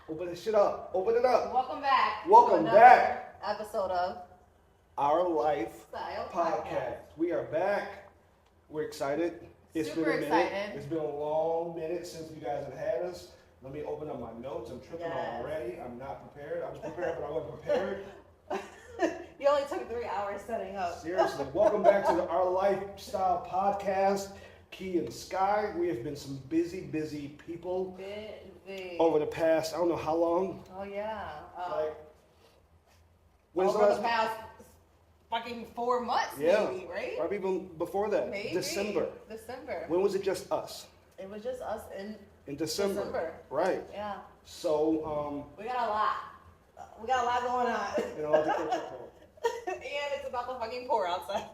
Open this shit up. Open it up. Welcome back. Welcome to another back. Episode of Our Life Style Podcast. We are back. We're excited. It's Super been a minute. excited. It's been a long minute since you guys have had us. Let me open up my notes. I'm tripping already. I'm not prepared. I was prepared, but I wasn't prepared. You only took 3 hours setting up. Seriously. Welcome back to the Our Lifestyle Podcast. Key and Sky. We have been some busy people Busy. over the past, I don't know how long. Oh yeah. When's over the last- past fucking 4 months, Yeah. maybe, right? Or even before that. Maybe. December. When was it just us? It was just us in December. Right. Yeah. So, We got a lot. We got a lot going on. you know, I have to catch up on. And it's about to fucking pour outside.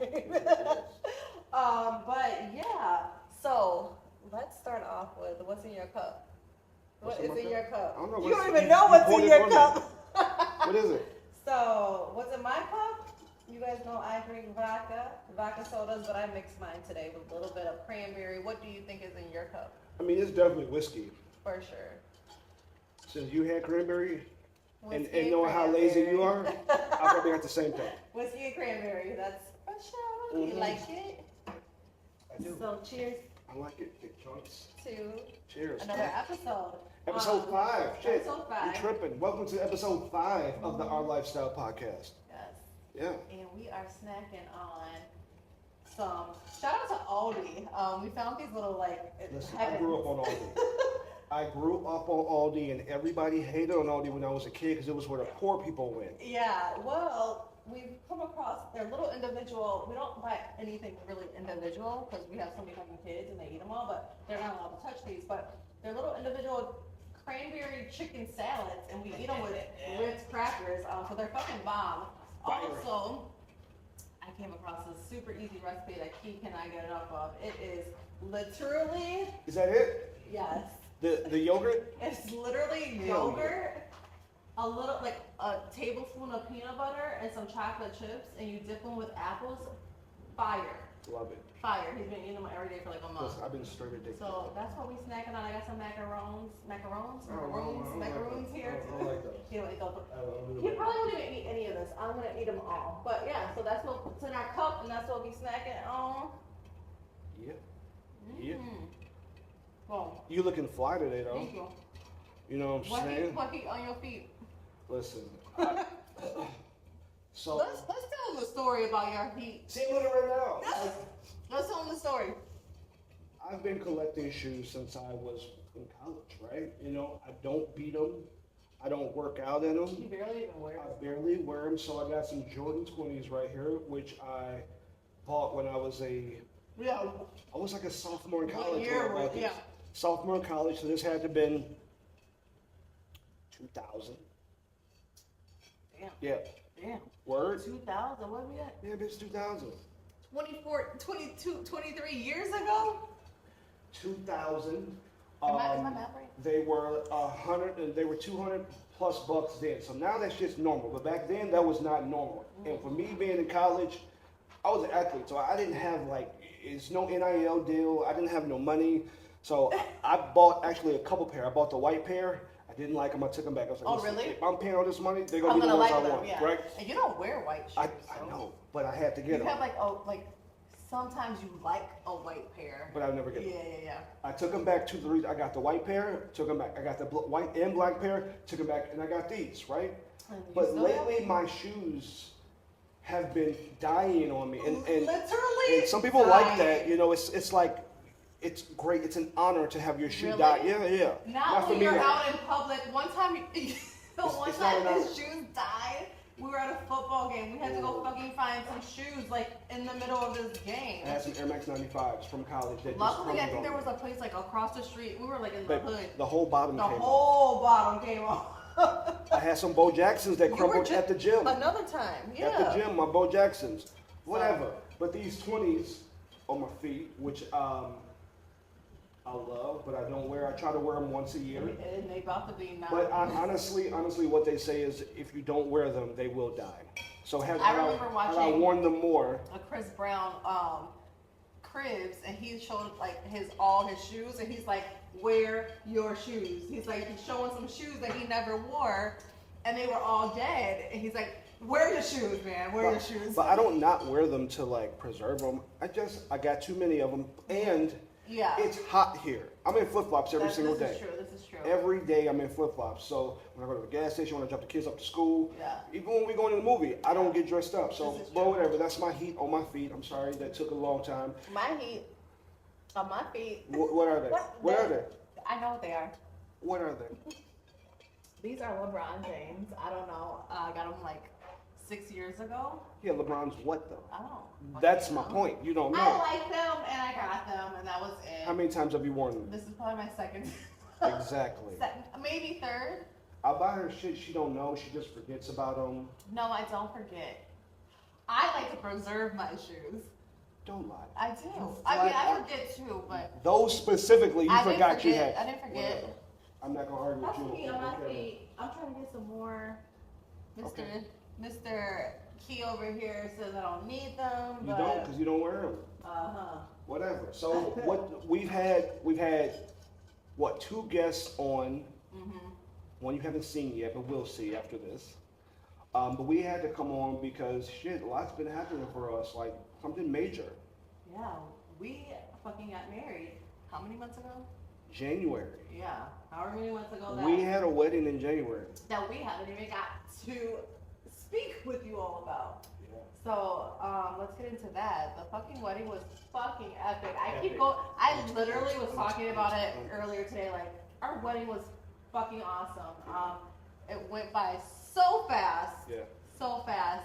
But yeah, so let's start off with what's in your cup. What is in your cup? I don't know You what's- don't even know what's poured in it your for me. cup. What is it? So what's in my cup? You guys know I drink vodka sodas, but I mixed mine today with a little bit of cranberry. What do you think is in your cup? I mean, it's definitely whiskey. For sure. Since you had cranberry and Whiskey knowing how lazy you are, cranberry. I probably got the same thing. Whiskey and cranberry. That's special. You Mhm. like it? I do. So cheers I like it. Big chunks. to Cheers. another episode. Episode 5. Shit. Episode 5. You're tripping. Welcome to episode 5 of the Our Lifestyle Podcast. Yes. Yeah. And we are snacking on some. Shout out to Aldi. We found these little Listen, I grew up on Aldi. I grew up on Aldi, and everybody hated on Aldi when I was a kid because it was where the poor people went. Yeah. Well, we've come across their little individual. We don't buy anything really individual because we have so many fucking kids and they eat them all. But they're not allowed to touch these. But they're little individual cranberry chicken salads, and we eat them with Ritz crackers. So they're fucking bomb. Fire. Also, I came across a super easy recipe that Key cannot get enough of. It is literally, Is that it? yes, The yogurt? it's literally Hell yogurt, a little, like a tablespoon of peanut butter and some chocolate chips, and you dip them with apples. Fire. Love it. Fire. He's been eating them every day for like a month. Listen, I've been straight addicted. So that's what we snacking on. I got some macarons here I too. don't like those. He don't eat those. I don't He really probably wouldn't even eat any of this. I'm gonna eat them all. But yeah, so that's what's in our cup, and that's what we snacking on. Yeah. Yeah. Well, You looking fly today, though. thank you. You know what I'm saying? What heat on your feet? Listen. So. Let's tell them the story about your heat. See, look at right now. Let's tell them the story. I've been collecting shoes since I was in college, right? You know, I don't beat them. I don't work out in You them. barely even wear I it. barely wear them. So I got some Jordan 20s right here, which I bought when I was Yeah. I was like a sophomore in What college. year when I was bought these. yeah. Sophomore in college, so this had to have been 2000. Damn. Yeah. Damn. Word? 2000, what we at? Yeah, it's 2000. 24, 22, 23 years ago? 2000. Is my math right? They were 100, and they were 200 plus bucks then. So now that's just normal. But back then, that was not normal. And for me being in college, I was an athlete, so I didn't have it's no NIL deal. I didn't have no money. So I bought actually a couple pair. I bought the white pair. I didn't like them. I took them back. I was like, Oh, listen, really? if I'm paying all this money, they're I'm going to be the gonna ones like I them, want, yeah. right? And you don't wear white shoes. I so. know, but I had to get You them. have sometimes you like a white pair. But I would never get them. Yeah. I took them back to the. I got the white pair, took them back. I got the white and black pair, took them back, and I got these, right? And you But still lately, have- my shoes have been dying on me, and literally. and some people like dying. that. You know, it's like it's great. It's an honor to have your shoe Really? die. Yeah. Not for when me, you're though. out in public. One time, one it's time not an his shoes died. We were at a football game. We had to go fucking find some shoes in the middle of this game. I had some Air Max 95s from college. That Luckily, I just think there crumbled was a place across the street. We were in the But hood. the whole bottom The came off. whole bottom came off. I had some Bo Jacksons that You crumbled were just- at the gym. Another time, yeah. At the gym, my Bo Jacksons, whatever. But these 20s on my feet, which I love, but I don't wear. I try to wear them once a year. And they about to be now. But honestly, what they say is if you don't wear them, they will die. So I remember had I watching- worn them more, a Chris Brown cribs, and he showed like all his shoes, and he's like, wear your shoes. He's like, he's showing some shoes that he never wore, and they were all dead. And he's like, wear your shoes, man. Wear your shoes. But I don't not wear them to like preserve them. I got too many of them, and Yeah. it's hot here. I'm in flip flops every single day. This is true. This is true. Every day I'm in flip flops. So when I go to the gas station, when I drop the kids up to school, Yeah. even when we go to the movie, I don't get dressed up. So, This is but true. whatever. That's my heat on my feet. I'm sorry that took a long time. My heat on my feet. What are they? What are they? I know what they are. What are they? These are LeBron James. I don't know. I got them like 6 years ago. Yeah, LeBron's what though? I don't. That's my point. You don't know. I like them and I got them and that was it. How many times have you worn them? This is probably my second. Exactly. Maybe third. I buy her shit she don't know. She just forgets about them. No, I don't forget. I like to preserve my shoes. Don't lie. I do. You I mean, flat I out- forget too, but Those specifically, you I didn't forgot you forget. had. I didn't forget. Whatever. I'm not gonna argue with That's you. me on my Whatever. feet. I'm trying to get some more. Mr. Okay. Mr. Key over here says I don't need them, You but don't, because you don't wear them. uh-huh. Whatever. So what we've had what, 2 guests on. Mhm. One you haven't seen yet, but we'll see after this. But we had to come on because shit, a lot's been happening for us, like something major. Yeah, we fucking got married. How many months ago? January. Yeah, however many months ago that. We had a wedding in January. That we haven't even got to speak with you all about. Yeah. So, let's get into that. The fucking wedding was fucking epic. I keep Epic. going. I literally was talking about it earlier today. Like, our wedding was fucking awesome. It went by so fast. Yeah. So fast.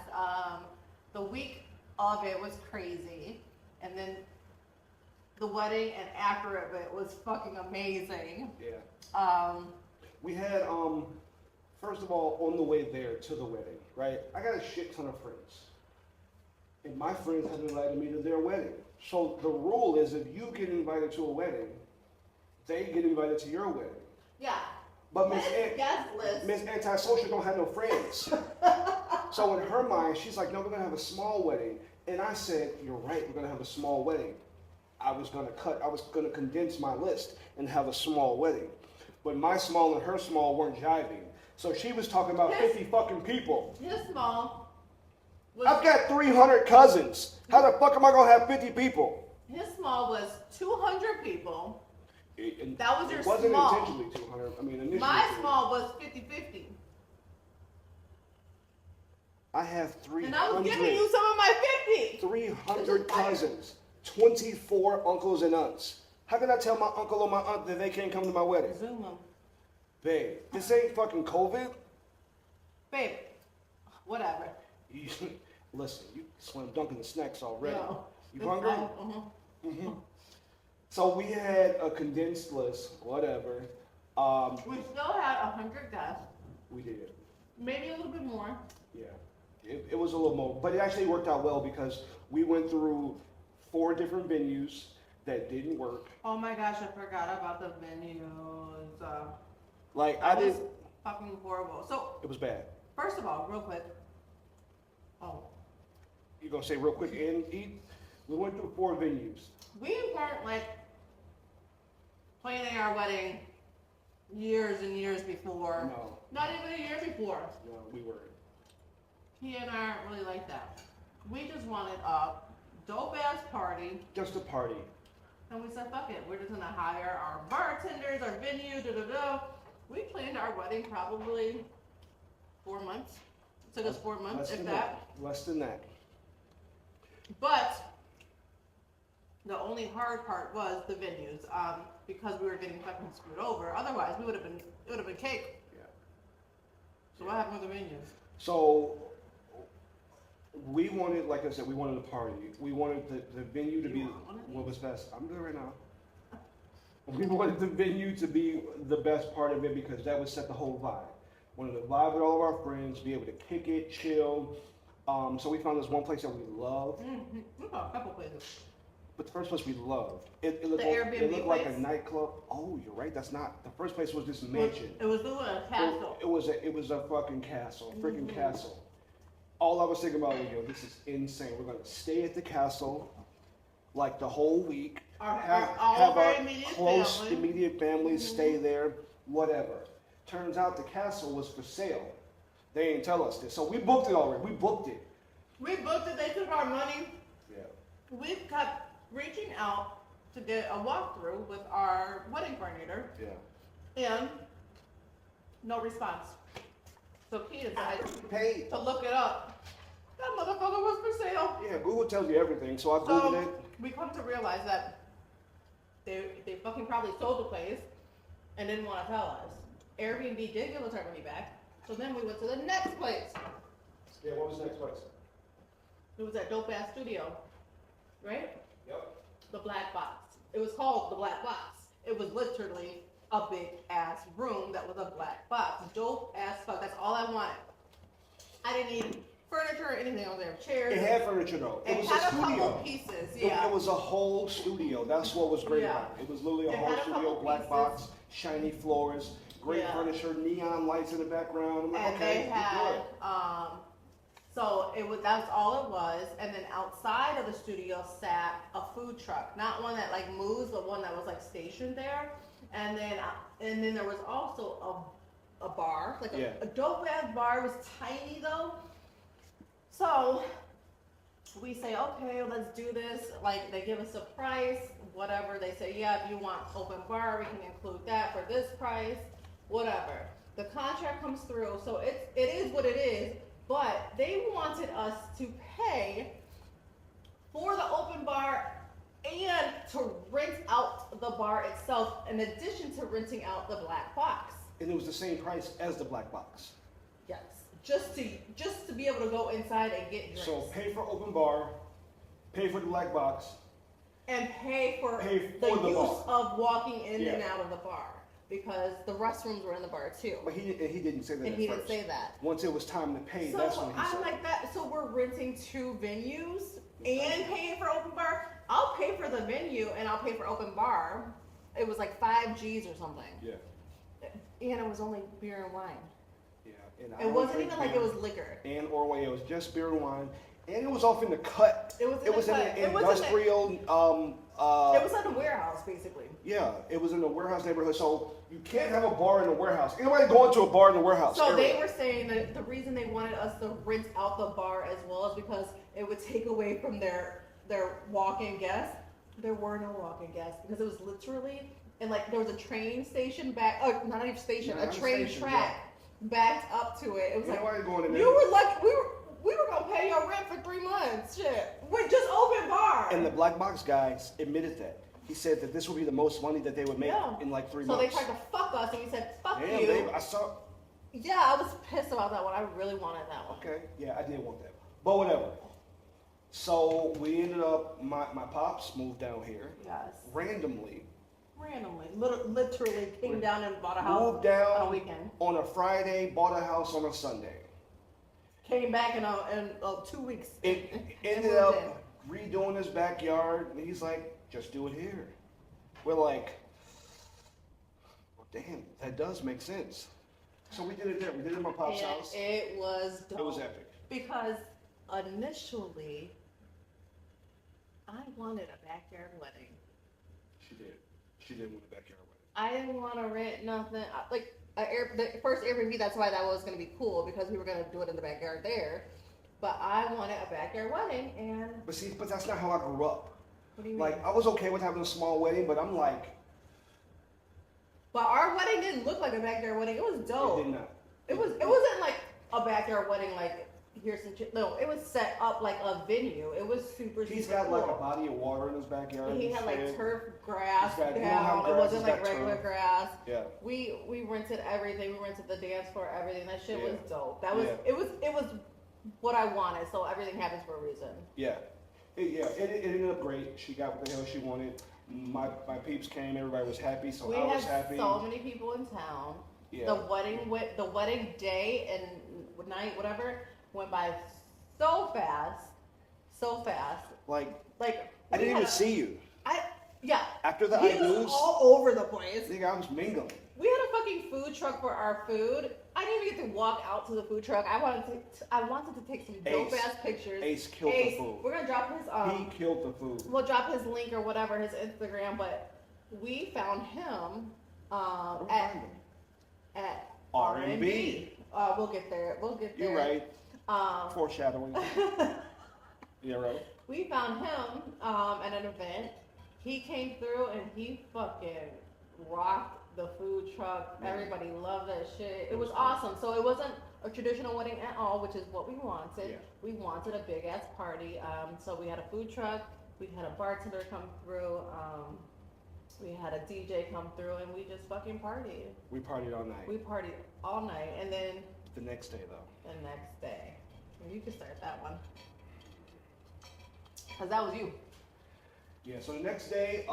The week of it was crazy, and then the wedding and after it was fucking amazing. Yeah. We had first of all, on the way there to the wedding, right? I got a shit ton of friends. And my friends have invited me to their wedding. So the rule is if you get invited to a wedding, they get invited to your wedding. Yeah. But This guest list. Miss Antisocial don't have no friends. So in her mind, she's like, no, we're gonna have a small wedding. And I said, you're right, we're gonna have a small wedding. I was gonna condense my list and have a small wedding. But my small and her small weren't jiving. So she was talking about 50 fucking people. His small was, I've got 300 cousins. How the fuck am I gonna have 50 people? his small was 200 people. It That was your it wasn't small. intentionally 200. I mean, initially. My 200. small was 50-50. I have 300. And I was giving you some of my 50. 300 cousins, 24 uncles and aunts. How can I tell my uncle or my aunt that they can't come to my wedding? Zoom them. Babe, this ain't fucking COVID. Babe, whatever. You, listen, you slam dunking the snacks already. No. You hungry? Mhm. So we had a condensed list, whatever. We still had 100 guests. We did. Maybe a little bit more. Yeah. It was a little more, but it actually worked out well because we went through 4 different venues that didn't work. Oh my gosh, I forgot about the venues. Like, That I was did, fucking horrible. So, it was bad. first of all, real quick. Oh. You gonna say real quick and eat? We went through 4 venues. We weren't like planning our wedding years and years before. No, Not even a year before. no, we weren't. He and I aren't really like that. We just wanted a dope ass party, Just a party. and we said, fuck it, we're just gonna hire our bartenders, our venue, da da da. We planned our wedding probably 4 months. It took us 4 months, if that. Less than that. But the only hard part was the venues, because we were getting fucking screwed over. Otherwise, it would have been cake. Yeah. So what happened with the venues? So we wanted, like I said, we wanted a party. We wanted the venue to You be want one of what was best. I'm good right now. We wanted the venue to be the best part of it because that would set the whole vibe. Wanted to vibe with all of our friends, be able to kick it, chill. So we found this one place that we love. Mm-hmm. We got a couple places. But the first place we loved, it looked, The Airbnb it looked like a place? nightclub. Oh, you're right. That's not. The first place was this mansion. It was a castle. It was a fucking castle, a freaking Mhm. castle. All I was thinking about was, yo, this is insane. We're gonna stay at the castle like the whole week. All very immediate close family. immediate families stay there, whatever. Turns out the castle was for sale. They didn't tell us this. So we booked it already. We booked it. We booked it, they took our money. Yeah. We've kept reaching out to get a walkthrough with our wedding coordinator, Yeah. and no response. So Key decided Paid. to look it up. That motherfucker was for sale. Yeah, Google tells you everything. So I Googled So it. we come to realize that they fucking probably sold the place and didn't want to tell us. Airbnb did give us our money back. So then we went to the next place. Yeah, what was the next place? It was that dope ass studio, right? Yep. The Black Box. It was called the Black Box. It was literally a big ass room that was a black box. Dope ass fuck. That's all I wanted. I didn't need furniture or anything on there. Chairs. It had furniture though. It It was had a a couple studio. pieces. It- Yeah. It was a whole studio. That's what was great Yeah. about it. It was literally a It whole had a studio, couple black pieces. box, shiny floors, great Yeah. furniture, neon lights in the background. I'm like, And okay, they had, good. so that's all it was. And then outside of the studio sat a food truck, not one that like moves, but one that was like stationed there. And then there was also a bar, like Yeah. a dope ass bar. It was tiny though. So we say, okay, let's do this. Like they give us a price, whatever. They say, yeah, if you want open bar, we can include that for this price, whatever. The contract comes through, so it is what it is. But they wanted us to pay for the open bar and to rent out the bar itself, in addition to renting out the black box. And it was the same price as the black box. Yes, just to be able to go inside and get drinks. So pay for open bar, pay for the black box. And pay for Pay the for the use bar. of walking in and Yeah. out of the bar, because the restrooms were in the bar too. But he didn't say that And at he first. didn't say that. Once it was time to pay, So that's when he I'm said like that. So we're renting two venues and paying for open bar. I'll pay for the venue and I'll pay for open bar. It was like 5 G's or something, Yeah. and it was only beer and wine. Yeah. And I It don't wasn't drink even like beer it was liquor. and or way. It was just beer and wine. And it was off in the cut. It was in It the was in cut. the It was in the- industrial It was at a warehouse basically. yeah, it was in the warehouse neighborhood. So you can't have a bar in the warehouse. Anybody going to a bar in the warehouse? So area? they were saying that the reason they wanted us to rent out the bar as well is because it would take away from their walk-in guests. There were no walk-in guests because it was literally, and like there was a train station back, not even station, No, a not a train station, track backed up to it. It was Ain't like nobody going in there. you were lucky. We were gonna pay your rent for 3 months. Shit, with just open bar. And the black box guys admitted that. He said that this would be the most money that they would make Yeah. in like 3 so months. they tried to fuck us, and we said fuck Damn, you. Dave, I saw. Yeah, I was pissed about that one. I really wanted that one. Okay, yeah, I did want that, but whatever. So we ended up. My pops moved down here Yes. randomly. Literally came down and bought a house Moved down on a weekend. on a Friday, bought a house on a Sunday. Came back in 2 weeks. It and ended moved up redoing his backyard, and he's like, "Just do it here." We're like, well, "Damn, that does make sense." So we did it there. We did it at my in. pop's And house. it was dope. It was epic. Because initially, I wanted a backyard wedding. She did. She did with the backyard wedding. I didn't want to rent nothing. The first Airbnb, that's why that was going to be cool, because we were going to do it in the backyard there. But I wanted a backyard wedding, and But that's not how I grew up. what do you mean? Like, I was okay with having a small wedding, but I'm like, But our wedding didn't look like a backyard wedding. It was dope. it did not. It wasn't like a backyard wedding, like here's some shit. No, it was set up like a venue. It was super. He's super got cool. like a body of water in his backyard. He had like said. turf grass He's got- he don't down. have It grass, wasn't he's like got regular turf. grass. Yeah. We rented everything. We rented the dance floor, everything. That shit Yeah. was dope. That was Yeah. it was what I wanted. So everything happens for a reason. Yeah. It ended up great. She got what the hell she wanted. My peeps came. Everybody was happy, so We I was had happy. so many people in town. Yeah. The wedding day and night, whatever, went by so fast. Like, Like I we didn't had even see you. Yeah. After the He I was news, all over the place. nigga, I was mingling. We had a fucking food truck for our food. I didn't even get to walk out to the food truck. I wanted to take some dope ass pictures. Ace killed the food. We're gonna drop his He killed the food. We'll drop his link or whatever, his Instagram, but we found him at R&B. We'll get there. You're right. Foreshadowing. Yeah, right. We found him at an event. He came through and he fucking rocked the food truck. Everybody loved that shit. It was awesome. So it wasn't a traditional wedding at all, which is what we wanted. Yeah. We wanted a big ass party. So we had a food truck. We had a bartender come through. We had a DJ come through, and we just fucking partied. We partied all night. We partied all night, and then The next day, though. the next day, and you can start that one, cause that was you. Yeah. So the next day,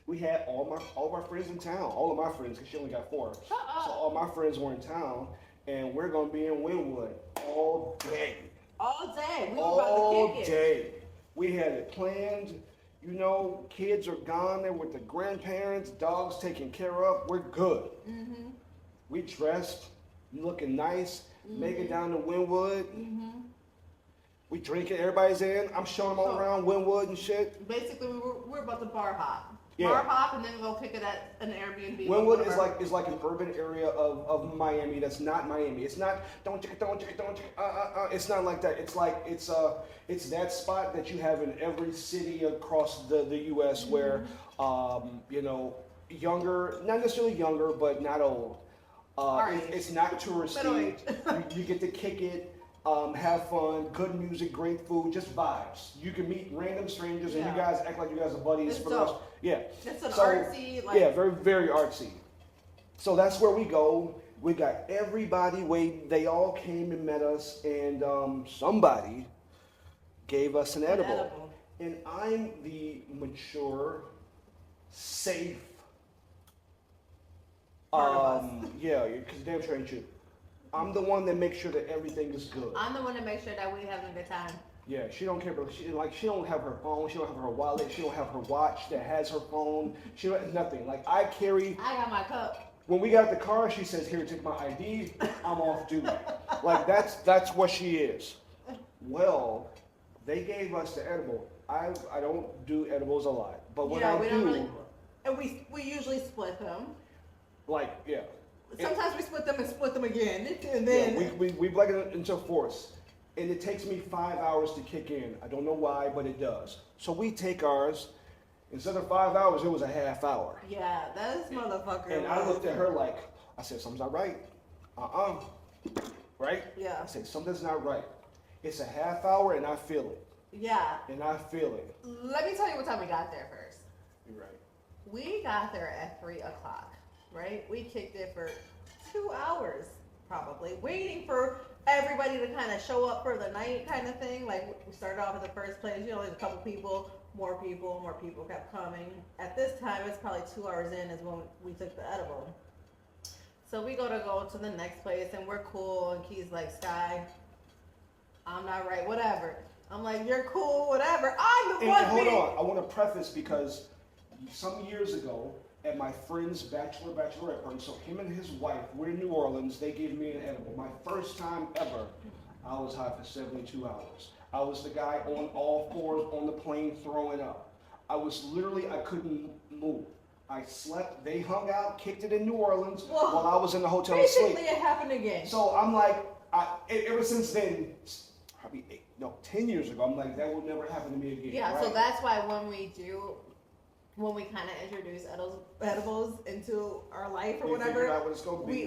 we had all of our friends in town. All of my friends, cause she only got 4. Shut up. So all my friends were in town, and we're gonna be in Wynwood all day. All day. We were All about to kick it. day. We had it planned. You know, kids are gone there with the grandparents, dogs taken care of. We're good. Mm-hmm. We dressed, looking nice, make Mm-hmm. it down to Wynwood. We drinking, everybody's in. I'm showing them all around Wynwood and shit. Basically, we're about to bar hop. Yeah. Bar hop, and then we'll pick it at an Airbnb. Wynwood is like an urban area of Miami that's not Miami. It's not don't chick. It's not like that. It's like it's that spot that you have in every city across the U.S. where you know, younger, not necessarily younger, but not old. It's not touristy. You get to kick it. Have fun, good music, great food, just vibes. You can meet random strangers and you guys act like you guys are buddies It's for the rest. dope. Yeah. It's an artsy, like. Yeah, very, very artsy. So that's where we go. We got everybody waiting. They all came and met us, and somebody gave us an edible. And I'm the mature, safe. Yeah, because damn sure ain't you. I'm the one that makes sure that everything is good. I'm the one that makes sure that we having a good time. Yeah, she don't care, but she don't have her phone. She don't have her wallet. She don't have her watch that has her phone. She don't nothing. Like I got my cup. When we got the car, she says, "Here, take my ID. I'm off duty." Like that's what she is. Well, they gave us the edible. I don't do edibles a lot, but when I do, and we usually split them. like yeah. Sometimes we split them and split them again, and then we break it into fourths, and it takes me 5 hours to kick in. I don't know why, but it does. So we take ours. Instead of 5 hours, it was a half hour. Yeah, this motherfucker. And I looked at her like, I said, something's not right. Right? Yeah. I said, something's not right. It's a half hour, and I feel it. Yeah. And I feel it. Let me tell you what time we got there first. You're right. We got there at 3 o'clock. Right? We kicked it for 2 hours, probably, waiting for everybody to kind of show up for the night kind of thing. Like, we started off at the first place, you know, there's a couple people, more people kept coming. At this time, it's probably 2 hours in is when we took the edible. So we go to the next place, and we're cool, and Key's like, Sky, I'm not right, whatever. I'm like, you're cool, whatever. I'm the one. Hold on, I want to preface because some years ago, at my friend's bachelorette party, so him and his wife, we're in New Orleans, they gave me an edible. My first time ever, I was high for 72 hours. I was the guy on all fours on the plane throwing up. I was literally, I couldn't move. I slept, they hung out, kicked it in New Orleans while I was in the hotel asleep. Basically, it happened again. So I'm like, ever since then, probably 10 years ago, I'm like, that will never happen to me again. Yeah, right? so that's why when we kind of introduce edibles into our life or whatever, figure out what it's gonna be,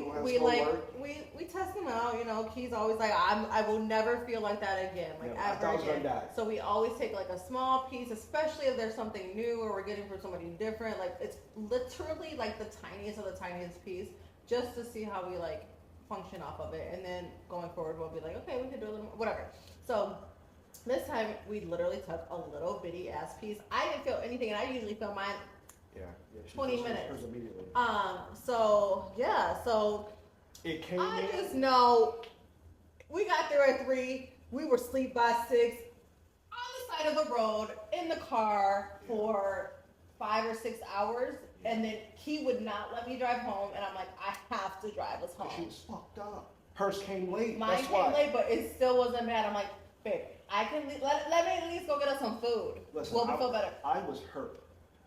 we test them out. You know, Key's always like, I will never feel like that again, I thought I was again. gonna die. So we always take like a small piece, especially if there's something new or we're getting from somebody different. Like it's literally like the tiniest of the tiniest piece, just to see how we like function off of it, and then going forward we'll be like, okay, we can do a little more, whatever. So this time we literally took a little bitty ass piece. I didn't feel anything, and I usually feel mine 20 minutes. So it came I just know we got there at 3. We were asleep by 6 on the side of the road in the car for 5 or 6 hours, and then he would not let me drive home, and I'm like, I have to drive home. She was fucked up. Hers came late. Mine That's came why. late, but it still wasn't bad. I'm like, babe, I can let me at least go get us some food. Listen, We'll feel better. I was hurt.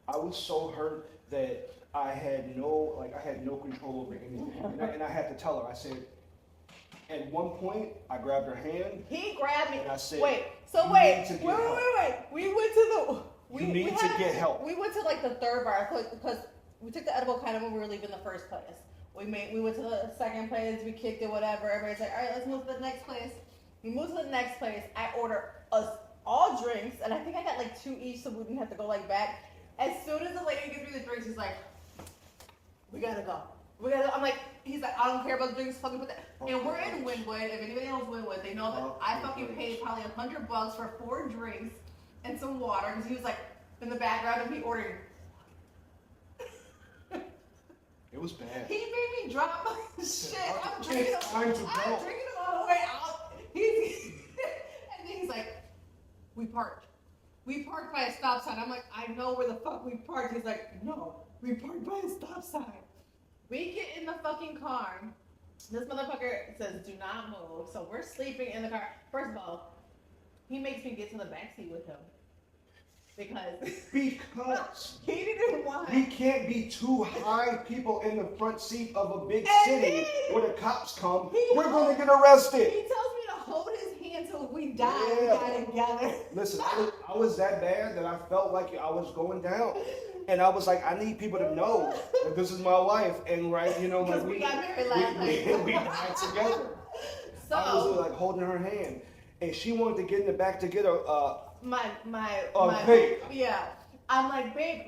I was so hurt that I had no control over anything. And I had to tell her. I said, at one point, I grabbed her hand. He grabbed me. And I said, wait. We went to the. You need to get help. We went to like the third bar because we took the edible kind of when we were leaving the first place. We went to the second place. We kicked it, whatever. Everybody's like, all right, let's move to the next place. We moved to the next place. I ordered us all drinks, and I think I got like 2 each, so we didn't have to go like back. As soon as the lady gives me the drinks, he's like, we gotta go. I'm like, he's like, I don't care about the drinks, fucking put that. And we're in Wynwood. If anybody knows Wynwood, they know that I fucking paid probably $100 for 4 drinks and some water, because he was like in the background and he ordered. It was bad. He made me drop my shit. I'm drinking It's time to go. I'm drinking it all the way out. And then he's like, we parked. We parked by a stop sign. I'm like, I know where the fuck we parked. He's like, no, we parked by a stop sign. We get in the fucking car. This motherfucker says, do not move. So we're sleeping in the car. First of all, he makes me get to the backseat with him. Because he didn't want. We can't be 2 high people in the front seat of a big city where the cops come. We're going to get arrested. He tells me to hold his hand till we die. Yeah. We die together. Listen, I was that bad that I felt like I was going down. And I was like, I need people to know that this is my wife. And like, you know, like we got married last night. We died together. So I was like holding her hand. And she wanted to get in the back to get my vape. Yeah. I'm like, babe,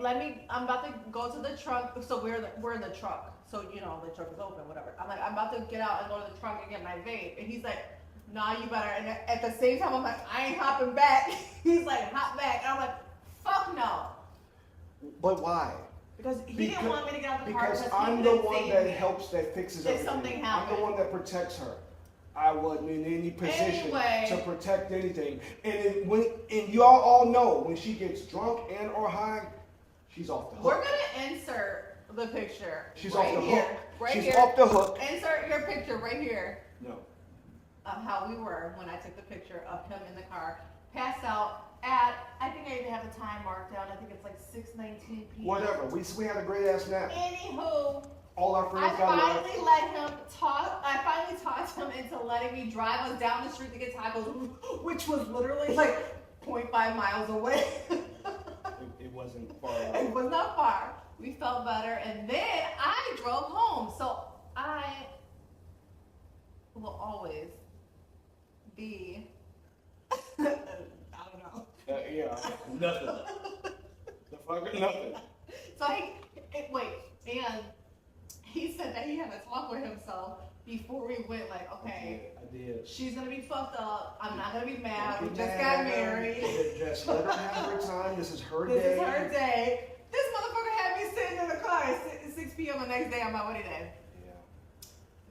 I'm about to go to the trunk. So we're in the truck. So, you know, the truck is open, whatever. I'm like, I'm about to get out and go to the trunk and get my vape. And he's like, nah, you better. And at the same time, I'm like, I ain't hopping back. He's like, hop back. And I'm like, fuck no. But why? Because he didn't want me to get out of the car. Because I'm the one that helps, that fixes if everything. something happened. I'm the one that protects her. I wasn't in any position to protect anything. And y'all all know when she gets drunk and or high, she's off the hook. We're gonna insert the picture. She's right off the here, hook. Right She's here. off the hook. Insert your picture right here. No. Of how we were when I took the picture of him in the car, passed out at, I think I even have a time marked down. I think it's like 6:19 p.m. Whatever. We had a great ass nap. Anywho, All our friends I got finally talked him into letting me drive us down the street to get tacos, which was literally like 0.5 miles away. It wasn't far away. It was not far. We felt better, and then I drove home. So I will always be. I don't know. Yeah, nothing. The fucking nothing. So and he said that he had to talk with himself before we went. Like, okay, I did. she's gonna be fucked up. I'm not gonna be mad. Don't We get just mad got at her. married. Just let her have her time. This is her This day. is her day. This motherfucker had me sitting in the car at 6 p.m. the next day on my wedding day. Yeah.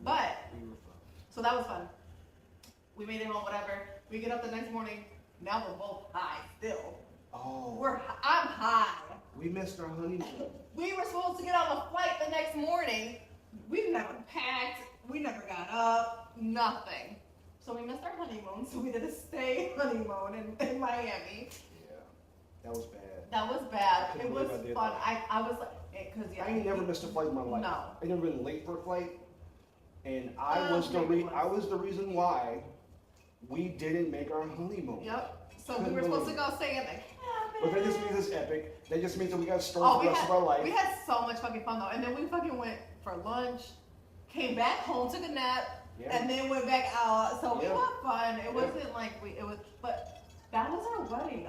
But We were fun. so that was fun. We made it home, whatever. We get up the next morning. Now we're both high still. Oh. I'm high. We missed our honeymoon. We were supposed to get on the flight the next morning. We never packed. We never got up. Nothing. So we missed our honeymoon. So we did a stay honeymoon in Miami. Yeah. That was bad. That was bad. I couldn't It was believe I did fun. that. I was like, because yeah. I ain't never missed a flight in my life. No. I never been late for a flight. And I was the reason why we didn't make our honeymoon. Yep. So we were supposed to go stay at the cabin. But that just means it's epic. That just means that we got a story Oh, for the rest of our life. we had so much fucking fun though. And then we fucking went for lunch, came back home, took a nap, Yeah. and then went back out. So we Yeah. had fun. It Yeah. wasn't like but that was our wedding.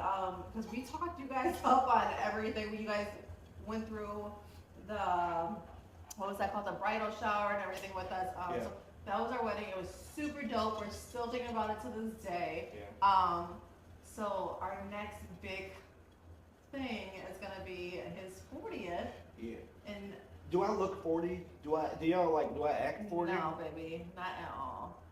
Because we talked you guys up on everything. You guys went through the, what was that called? The bridal shower and everything with us. Yeah. So that was our wedding. It was super dope. We're still thinking about it to this day. Yeah. So our next big thing is gonna be his 40th. Yeah. And Do I look 40? Do I act 40? no, baby, not at all.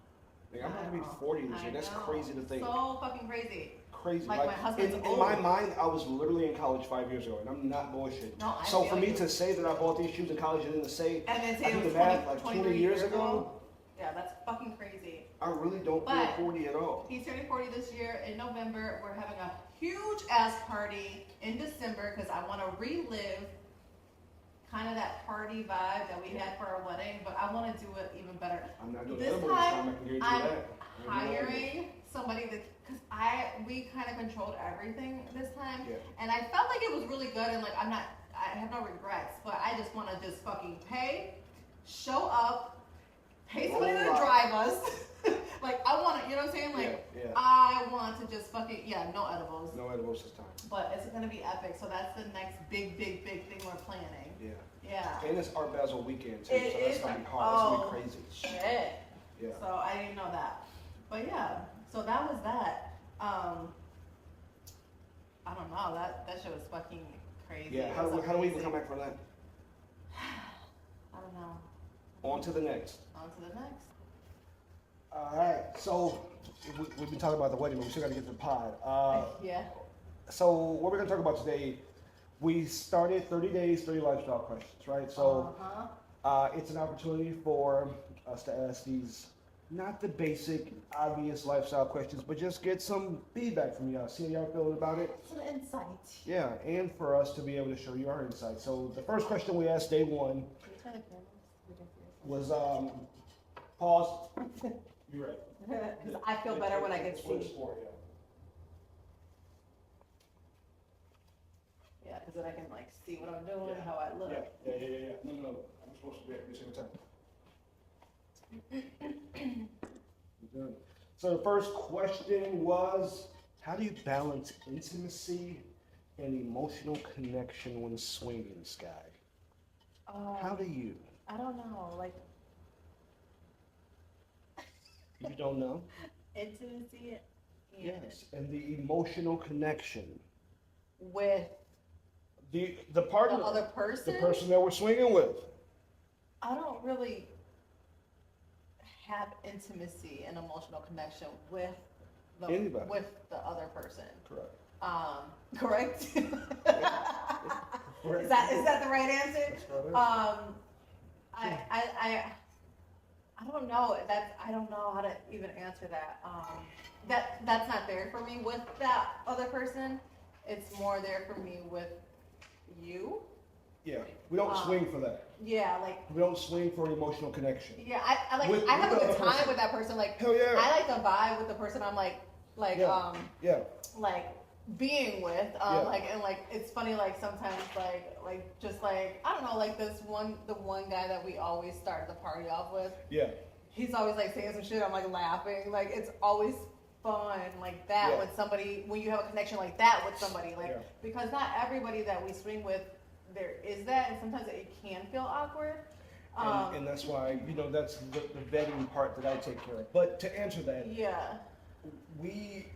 Like, I'm going to be 40 this year. That's crazy to think. So fucking crazy. crazy. Like my husband's in my mind, I was literally in college 5 years ago, and I'm not bullshit. No, I so feel for me you. to say that I bought these shoes in college and then to say, And then I say it do was the math 20, like 23 years ago, yeah, that's fucking crazy. I really don't feel But 40 at all. he's turning 40 this year. In November, we're having a huge ass party in December because I want to relive kind of that party vibe that we had for our wedding, but I want to do it even better. I'm not doing This edibles time, I can guarantee I'm that. hiring somebody that, because we kind of controlled everything this time, Yeah. and I felt like it was really good, and like I have no regrets, but I just want to just fucking show up, pay somebody to drive us. Like I want to, you know what I'm saying? Like Yeah. I want to just fucking no edibles. No edibles this time. But it's gonna be epic. So that's the next big thing we're planning. Yeah. Yeah. And it's Art Basel weekend too, It so that's is gonna be like- hard. It's oh, gonna be crazy. Shit. Yeah. So I didn't know that. But yeah. So that was that. I don't know. That shit was fucking crazy. Yeah. How do we even come back from that? I don't know. On to the next. On to the next. All right. So we've been talking about the wedding, but we still got to get to the pod. Yeah. So what we're gonna talk about today, we started 30 days, 30 lifestyle questions, right? So it's an opportunity for us to ask these, not the basic, obvious lifestyle questions, but just get some feedback from y'all, see how y'all feeling about it. Some insight. Yeah, and for us to be able to show you our insight. So the first question we asked day one Can you turn the camera? was, pause. You're right. Because I feel better when I can Switch see. sport, yeah. Yeah, because then I can like see what I'm doing, how I look. Yeah. No. I'm supposed to be every single time. Good. So the first question was, how do you balance intimacy and emotional connection when swinging, Sky? How do you? I don't know, like You don't know? intimacy and Yes, and the emotional connection. with The the partner, other person. the person that we're swinging with. I don't really have intimacy and emotional connection with Anybody. with the other person. Correct. Correct? Correct. Is that the right answer? That's right. I don't know. I don't know how to even answer that. That's not there for me with that other person. It's more there for me with you. Yeah, we don't swing for that. Yeah, like We don't swing for an emotional connection. yeah. I like With I have a the good other time person. with that person. Like Hell yeah. I like to vibe with the person I'm like Yeah. like being with Yeah. like and like it's funny like sometimes like just like I don't know like the one guy that we always start the party off with, Yeah. he's always like saying some shit, I'm like laughing, like it's always fun like that Yeah. when somebody, when you have a connection like that with somebody, like Yeah. because not everybody that we swing with there is that, and sometimes it can feel awkward. And that's why, that's the vetting part that I take care of. But to answer that, Yeah. we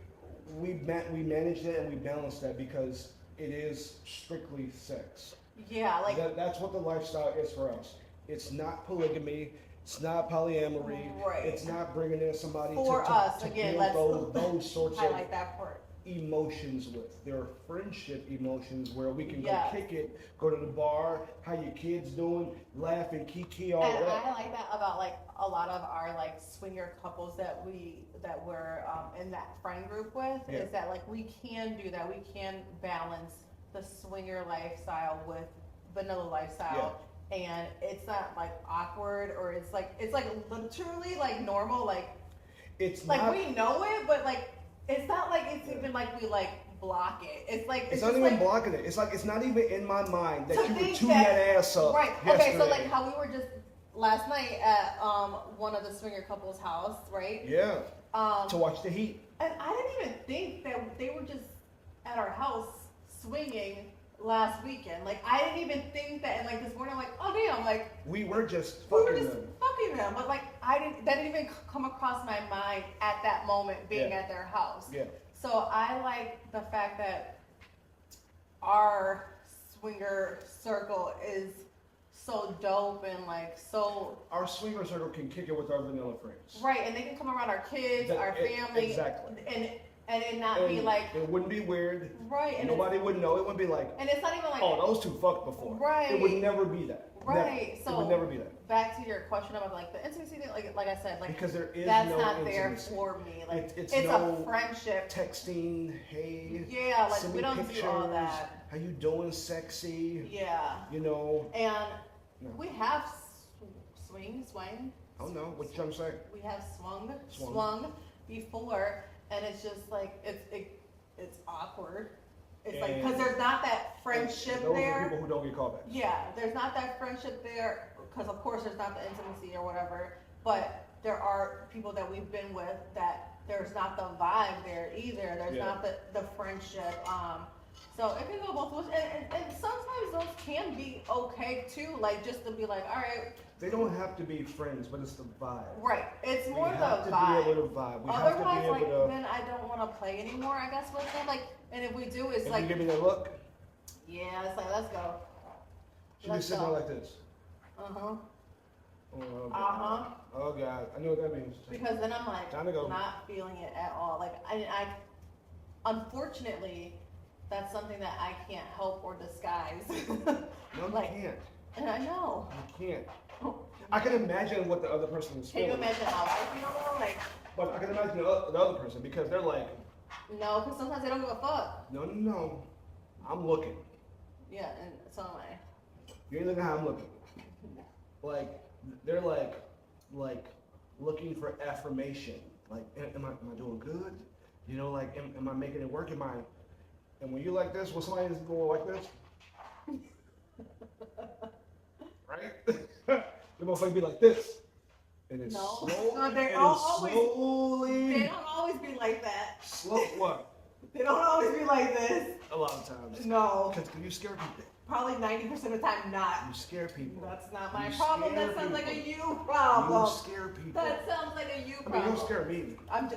manage that and we balance that because it is strictly sex. Yeah, like That's what the lifestyle is for us. It's not polygamy. It's not polyamory. Right. It's not bringing in somebody for to us again. build Let's those sorts of highlight that part. emotions with. There are friendship emotions where we can Yes. go kick it, go to the bar, how your kids doing, laugh and kiki all And that. I like that about like a lot of our like swinger couples that we're in that friend group with, Yeah. is that like we can do that. We can balance the swinger lifestyle with vanilla lifestyle. And it's not like awkward, or it's like literally like normal, like It's like not, we know it, but like it's not like it's even like we like block it. It's like it's not just even like, blocking it. It's like it's not even in my mind that to you were think tuning that ass up. right. Yesterday. Okay, so like how we were just last night at one of the swinger couples' house, right? Yeah. To watch the heat. And I didn't even think that they were just at our house swinging last weekend. Like I didn't even think that. And like this morning, I'm like, oh damn, like We were just we were fucking just them. fucking them. But like that didn't even come across my mind at that moment being Yeah. at their house. Yeah. So I like the fact that our swinger circle is so dope and like so Our swinger circle can kick it with our vanilla friends. right, and they can come around our kids, That- our family, exactly. And it not be like, it wouldn't be weird. right? And nobody would know. It wouldn't be like, and it's not even like, oh, those two fucked before. Right. It would never be that. Right. Never. So it would never be that. Back to your question about like the intimacy thing, like I said, like Because there is that's no not intimacy. there for me. Like It's it's no a friendship. Texting, hey. Yeah, like send we me don't pictures, do all that. How you doing, sexy? Yeah. You know. And No. we have swing. Oh no, what you trying to say? We have swung before, and it's just like it's awkward. It's like because there's not that friendship those there. are people who don't get called back. Yeah, there's not that friendship there because of course there's not the intimacy or whatever. But there are people that we've been with that there's not the vibe there either. There's not the friendship. So it can go both ways, and sometimes those can be okay too. Like just to be like, all right. They don't have to be friends, but it's the vibe. Right. It's more the have to vibe. be able to vibe. We Otherwise, have to be like able to. then I don't want to play anymore. I guess with them. Like, and if we do, it's If like, you give me that look, yeah, it's like let's go. she'll be sitting there like this. Uh huh. Oh, God. Uh-huh. Oh God, I know what that means. Because then I'm like Time to go. not feeling it at all. Like I unfortunately, that's something that I can't help or disguise. No, you like, can't. and I know. You can't. I can imagine what the other person is Can feeling. you imagine how I feel though? Like, But I can imagine the other person because they're like, no, because sometimes they don't give a fuck. no, I'm looking. Yeah, and so am I. You ain't looking how I'm looking. Like they're like looking for affirmation. Like, am I doing good? You know, like, am I making it work? And when you're like this, when somebody is going like this, right? The motherfucker be like this, and it's No, slowly, they don't always be like that. slow what? They don't always be like this. A lot of times. No, Because you scare people. probably 90% of the time not. You scare people. That's not my You problem. scare That sounds like a people. you problem. You scare people. That sounds like a you I mean, problem. you don't scare me.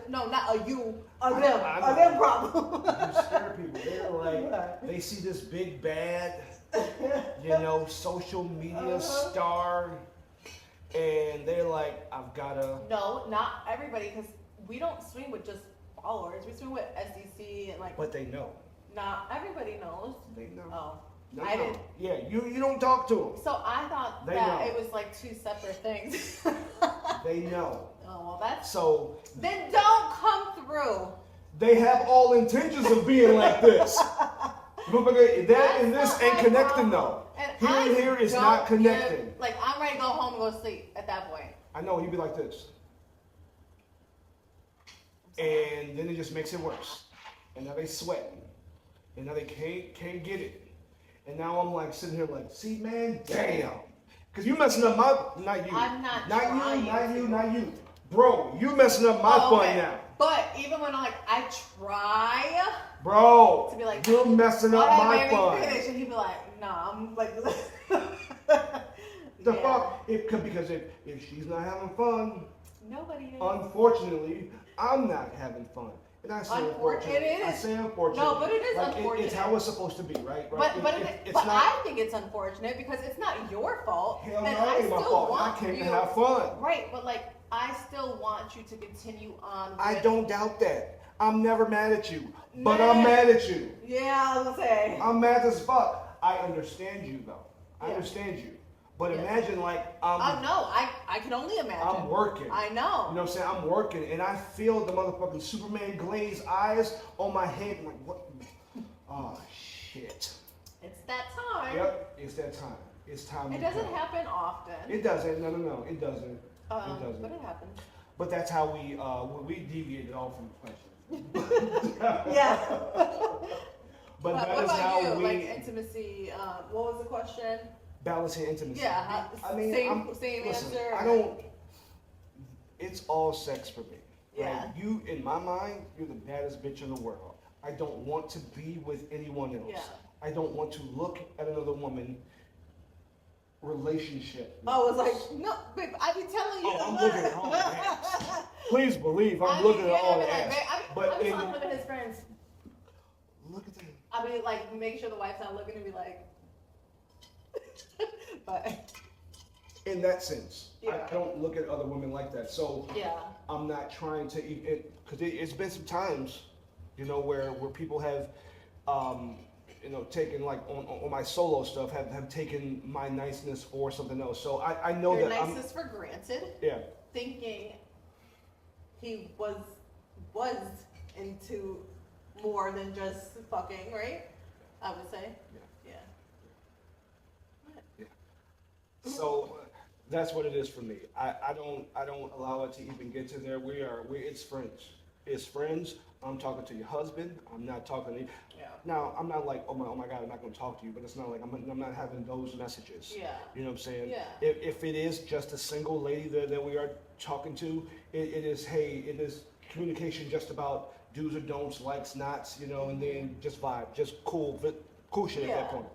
No, not a you, a I them, know. a them problem. You scare people. They're like, they see this big bad, you know, social media star, and they're like, I've gotta. No, not everybody, because we don't swing with just followers. We swing with SDC and like. But they know. Not everybody knows. They know. Oh, No, I no. didn't. Yeah, you don't talk to them. So I thought They that know. it was like two separate things. They know. Oh well, that's. So Then don't come through. they have all intentions of being like this. Motherfucker, that and That's this not ain't my connecting problem. though. And Here and here is don't not connecting. give- like I'm ready to go home and go sleep at that point. I know, he'd be like this. And then it just makes it worse. And now they sweating. And now they can't get it. And now I'm like sitting here like, see man, damn. Cause you messing up not you. I'm not Not trying you, to. not you. Bro, you messing up my Oh, fun okay. now. But even when I try Bro, to be like, you're messing up "All my right, baby, fun. finish," and he'd be like, "Nah, I'm like." The Yeah. fuck? Because if she's not having fun, Nobody is. unfortunately, I'm not having fun. And I say unfortunately. It is. I say unfortunately. No, but it is like unfortunate. It's how it's supposed to be, right? But It's but not. I think it's unfortunate because it's not your fault. Hell no, and it I ain't my still fault. I want came you to have fun. Right, but like I still want you to continue on. With, I don't doubt that. I'm never mad at you, but I'm Nah. mad at you. Yeah, I was gonna say. I'm mad as fuck. I understand you though. I Yeah. understand you. But Yeah. imagine like No, I can only imagine. I'm working. I know. You know what I'm saying? I'm working and I feel the motherfucking Superman glazed eyes on my head. I'm like, what? Oh, shit. It's that time. Yep, it's that time. It's time. It to doesn't go. happen often. It doesn't. No. It doesn't. It doesn't. But it happens. But that's how we deviated off from the question. Yeah. But What that is about how you? we Like intimacy. What was the question? balancing intimacy. Yeah. I mean, same listen, answer. I don't. It's all sex for me. Yeah. Right? You, in my mind, you're the baddest bitch in the world. I don't want to be with anyone else. Yeah. I don't want to look at another woman. Relationship. I was like, no, babe, I be telling you. Oh, I'm looking at all the ass. Please believe I'm looking at all the ass. But I be in, telling him and his friends. look at that. I mean, like, make sure the wife's not looking and be like. But In that sense, Yeah. I don't look at other women like that. So yeah, I'm not trying to, because it's been some times You know, where people have, you know, taken like on my solo stuff, have taken my niceness for something else. So I know Your that niceness for granted. Yeah. Thinking he was into more than just fucking, right? I would say. Yeah. So that's what it is for me. I don't allow it to even get to there. It's friends. It's friends. I'm talking to your husband. I'm not talking to you. Yeah. Now, I'm not like, oh my God, I'm not going to talk to you, but it's not like I'm not having those messages. Yeah. You know what I'm saying? Yeah. If it is just a single lady that we are talking to, it is communication just about do's or don'ts, likes, nots, you know, and then just vibe, just cool shit at that point.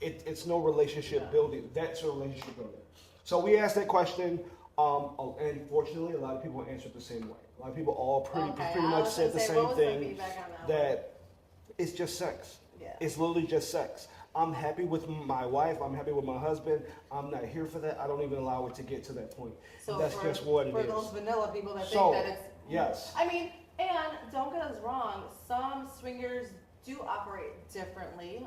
It's no relationship building. That's a relationship building. So we asked that question, and fortunately, a lot of people answered the same way. A lot of people all pretty much said the same thing, that it's just sex. Yeah. It's literally just sex. I'm happy with my wife. I'm happy with my husband. I'm not here for that. I don't even allow it to get to that point. So that's just what it is. For those vanilla people that So, think that it's... yes. I mean, and don't get us wrong, some swingers do operate differently.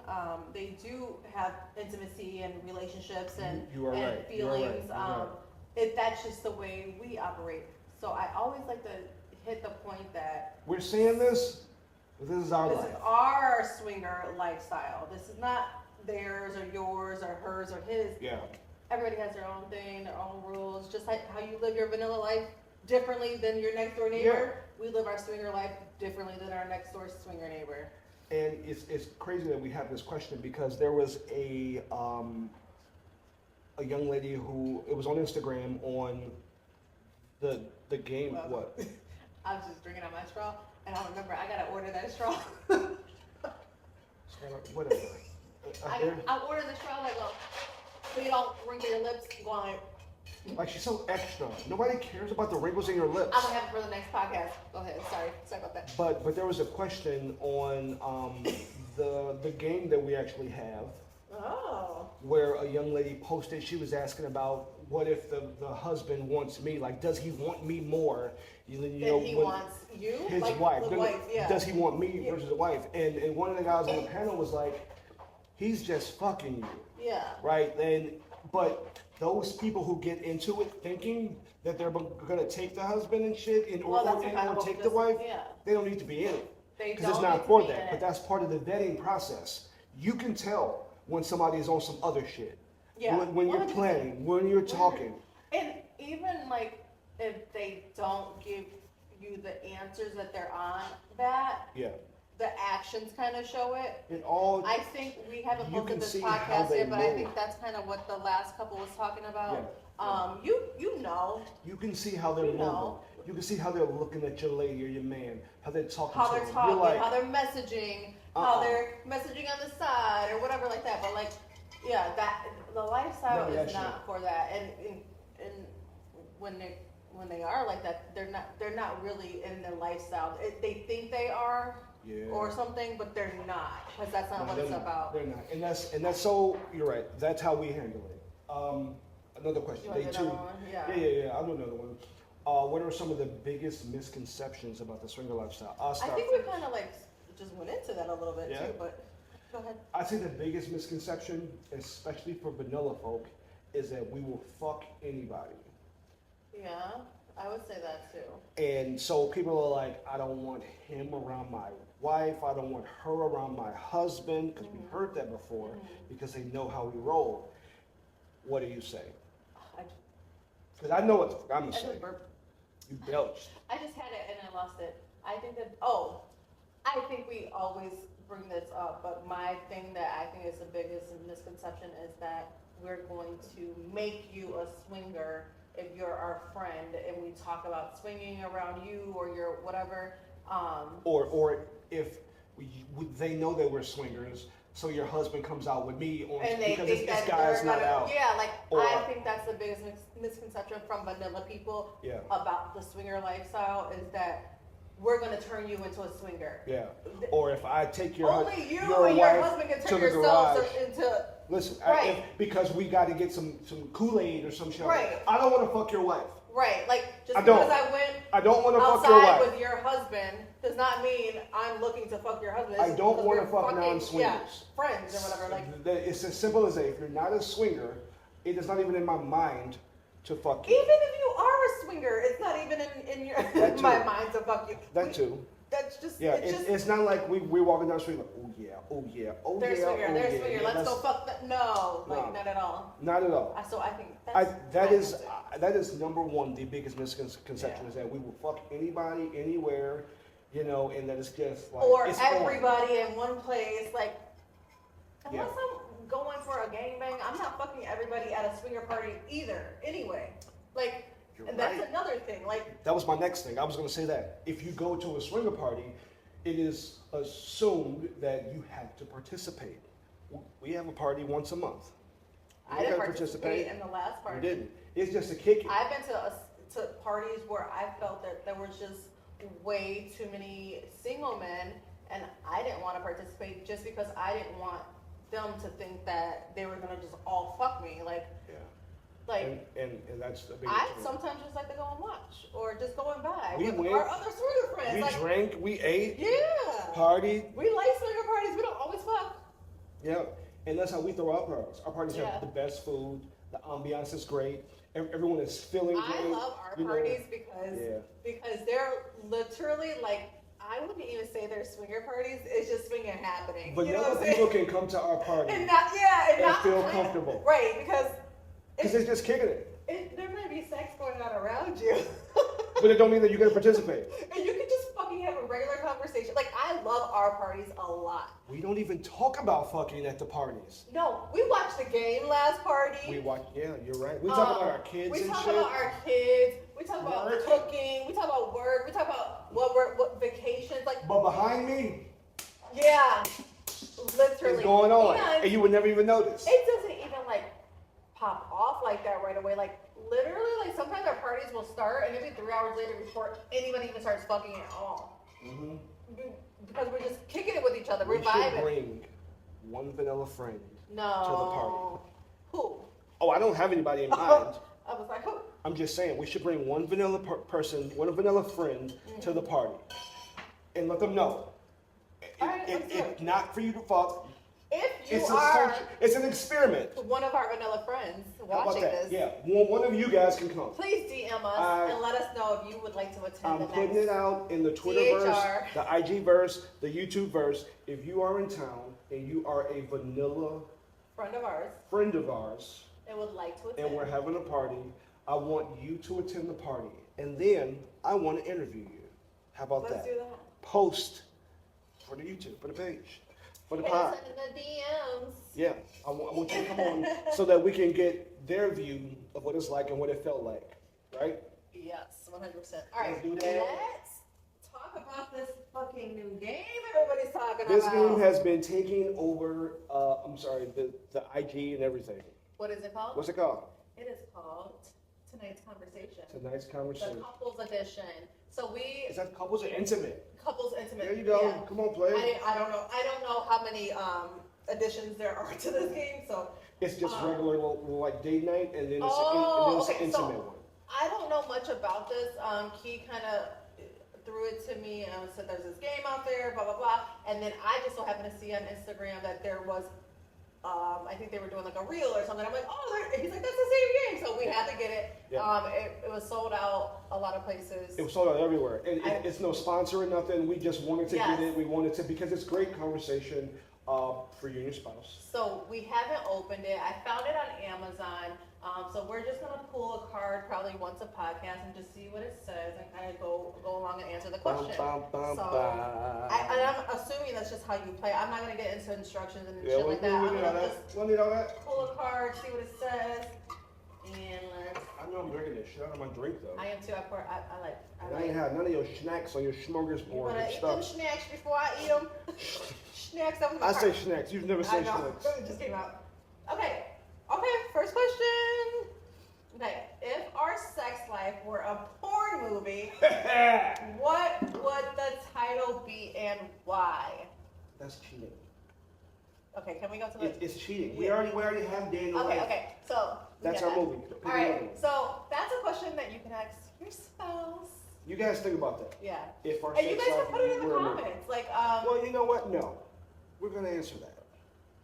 They do have intimacy and relationships and, You are and right. feelings. You are right. That's just the way we operate. So I always like to hit the point that We're seeing this. This is our this life. is our swinger lifestyle. This is not theirs or yours or hers or his. Yeah. Everybody has their own thing, their own rules. Just like how you live your vanilla life differently than your next door neighbor, we live our swinger life differently than our next door swinger neighbor. And it's crazy that we have this question because there was a young lady who, it was on Instagram on the game. Well, What? I was just drinking out my straw, and I remember I gotta order that straw. Whatever. I ordered the straw that go, so you don't wrinkle your lips going. Like, she's so extra. Nobody cares about the wrinkles in your lips. I'm gonna have it for the next podcast. Go ahead. Sorry about that. But there was a question on the game that we actually have, Oh. where a young lady posted. She was asking about what if the husband wants me? Like, does he want me more? You know, He when- wants you, his like wife. the wife, yeah. Does he want me versus the wife? And one of the guys on the panel was like, he's just fucking you, Yeah. right? But those people who get into it thinking that they're gonna take the husband and shit, Well, that's kind of or what take we the just- wife, yeah. they don't need to be in it. They Because it's don't need not to for be that. in But it. that's part of the vetting process. You can tell when somebody is on some other shit. Yeah. When you're 100%. planning, when you're talking. And even like if they don't give you the answers that they're on that, Yeah. the actions kind of show it. It all. I think we haven't You can posted this see how podcast they yet, but I move. think that's kind of what the last couple was talking about. Yeah. You know You can see how they're You moving. know. You can see how they're looking at your lady or your man. How they're talking how to they're them. talking, You're like, how they're messaging, how Uh-uh. they're messaging on the side or whatever like that. But like, yeah, that the lifestyle None of that is not for that. And when they are like that, they're not really in the lifestyle. They think they are Yeah. or something, but they're not, because that's not what they're it's not. about. They're not. And that's so. You're right. That's how we handle it. Another question. You want Day to do two. another one? Yeah. Yeah. I'll do another one. What are some of the biggest misconceptions about the swinger lifestyle? I'll I start think we first. kind of like just went into that a little bit Yeah. too, but go ahead. I'd say the biggest misconception, especially for vanilla folk, is that we will fuck anybody. Yeah, I would say that too. And so people are like, I don't want him around my wife. I don't want her around my husband, because we've heard that before, because they know how we roll. What do you say? I Because I know what the fuck I'm going to I say. just burped. You belched. I just had it and I lost it. I think we always bring this up, but my thing that I think is the biggest misconception is that we're going to make you a swinger if you're our friend and we talk about swinging around you or your whatever. Or if they know that we're swingers, so your husband comes out with me on, And they because think this that guy's they're not gonna, out. yeah, like Or- I think that's the biggest misconception from vanilla people Yeah. about the swinger lifestyle is that we're gonna turn you into a swinger. Yeah. Or if I take your Only you your and your wife husband can to turn the yourselves garage. into Listen, Right. because we got to get some Kool-Aid or some shit. Right. I don't want to fuck your wife. Right, like just I don't. because I went I don't want to fuck your outside wife. with your husband does not mean I'm looking to fuck your husband. I It's don't because want to we're fuck fucking, non-swingers. Yeah, friends or whatever. Like It's as simple as that. If you're not a swinger, it is not even in my mind to fuck you. even if you are a swinger, it's not even in your That in my too. mind to fuck you. That too. That's just Yeah, it's just it's not like we're walking down the street like, oh yeah, oh yeah, oh they're yeah, swinger, oh they're yeah. swinger. yeah, Let's go fuck that. No, like No. not at all. Not at all. So I think I, that's that my is answer. that is number one. The biggest misconception Yeah. is that we will fuck anybody, anywhere, and that it's just like Or it's on. everybody in one place. Like Yeah. unless I'm going for a gangbang, I'm not fucking everybody at a swinger party either. Anyway, like. You're And that's right. another thing, like, That was my next thing. I was going to say that if you go to a swinger party, it is assumed that you have to participate. We have a party once a month. You I didn't gotta participate in the last You party. didn't. It's just a kick. I've been to parties where I felt that there was just way too many single men, and I didn't want to participate just because I didn't want them to think that they were gonna just all fuck me. Like, And that's the big I thing. sometimes just like to go and watch, or just go and buy We with went- our other swinger friends. We Like, drank, we ate, yeah, partied. we like swinger parties. We don't always fuck. Yeah, and that's how we throw our parties. Our parties Yeah. have the best food. The ambiance is great. Everyone is feeling great. I love our you know. parties because Yeah. because they're literally like, I wouldn't even say they're swinger parties. It's just swinging happening. But you know now what I'm people saying? can come to our party And and not not feel plan- comfortable. right? Because because they're just kicking it. there might be sex going on around you, But it don't mean that you're gonna participate. and you can just fucking have a regular conversation. Like, I love our parties a lot. We don't even talk about fucking at the parties. No, we watched the game last party. We watch. Yeah, you're right. We talk about our kids We and talk shit. about our kids. We talk about Work. cooking. We talk about work. We talk about what vacations. Like, But behind me, yeah, literally. it's going on, And and you would never even notice. it doesn't even like pop off like that right away. Like, literally, like sometimes our parties will start and maybe 3 hours later before anybody even starts fucking at all. Mm-hmm. Because we're just kicking it with each other. We We're should vibing. bring one vanilla friend. No. Who? Oh, I don't have anybody in mind. I was like, who? I'm just saying we should bring one vanilla person, one vanilla friend to the party, and let them know. Alright, let's do It's not for you to fuck. If you It's are it's an experiment. one of our vanilla friends How about watching that? this, Yeah, one of you guys can come. please DM us I- and let us know if you would like to attend I'm the putting next. it out in the Twitterverse, DHR. the IGverse, the YouTubeverse. If you are in town and you are a vanilla Friend of ours friend of ours and would like to attend. and we're having a party, I want you to attend the party. And then I want to interview you. How about Let's that? do that. Post for the YouTube, for the page, for the Hit pod. us in the DMs. Yeah, I want you to come on so that we can get their view of what it's like and what it felt like, right? Yes, 100%. All right, Let's do that. let's talk about this fucking new game everybody's talking This about. game has been taking over, the IG and everything. What is it called? What's it called? It is called Tonight's Conversation. Tonight's The conversation. couples edition. So we Is that couples or intimate? couples intimate. There you go. Yeah. Come on, play it. I don't know. I don't know how many additions there are to this game. So It's just regular, like date night, and then it's, Oh, an okay, intimate so- one. I don't know much about this. Key kind of threw it to me and said there's this game out there, blah blah blah. And then I just so happened to see on Instagram that there was. I think they were doing like a reel or something. I'm like, oh, he's like, that's the same game. So we had to get it. Yeah. It was sold out a lot of places. It was sold out everywhere, and I- it's no sponsor or nothing. We just wanted to Yes. get it. We wanted to because it's great conversation for you and your spouse. So we haven't opened it. I found it on Amazon. So we're just gonna pull a card probably once a podcast and just see what it says and kind of go along and answer the question. Bum, bum, So, bum. and I'm assuming that's just how you play. I'm not gonna get into instructions and Yeah, shit like that. I'm need all gonna that. just We'll need all that. pull a card, see what it says, and let's. I know I'm drinking this shit out of my drink though. I am too. I like. And I ain't had none of your snacks on your You smorgasbord wanna and eat them stuff. snacks before I eat them? Snacks. That was my I say card. snacks. You've never I said know. snacks. It just came out. Okay. First question. Okay. If our sex life were a porn movie, what would the title be and why? That's cheating. Okay. Can we go to the? It's cheating. We Yeah. already have Daniel. Okay. like, Okay. So That's our movie. All right, so that's a question that you can ask your spouse. You guys think about that. Yeah. If our And you sex guys life can put it in the were a movie. comments. Like, Well, you know what? No. We're going to answer that.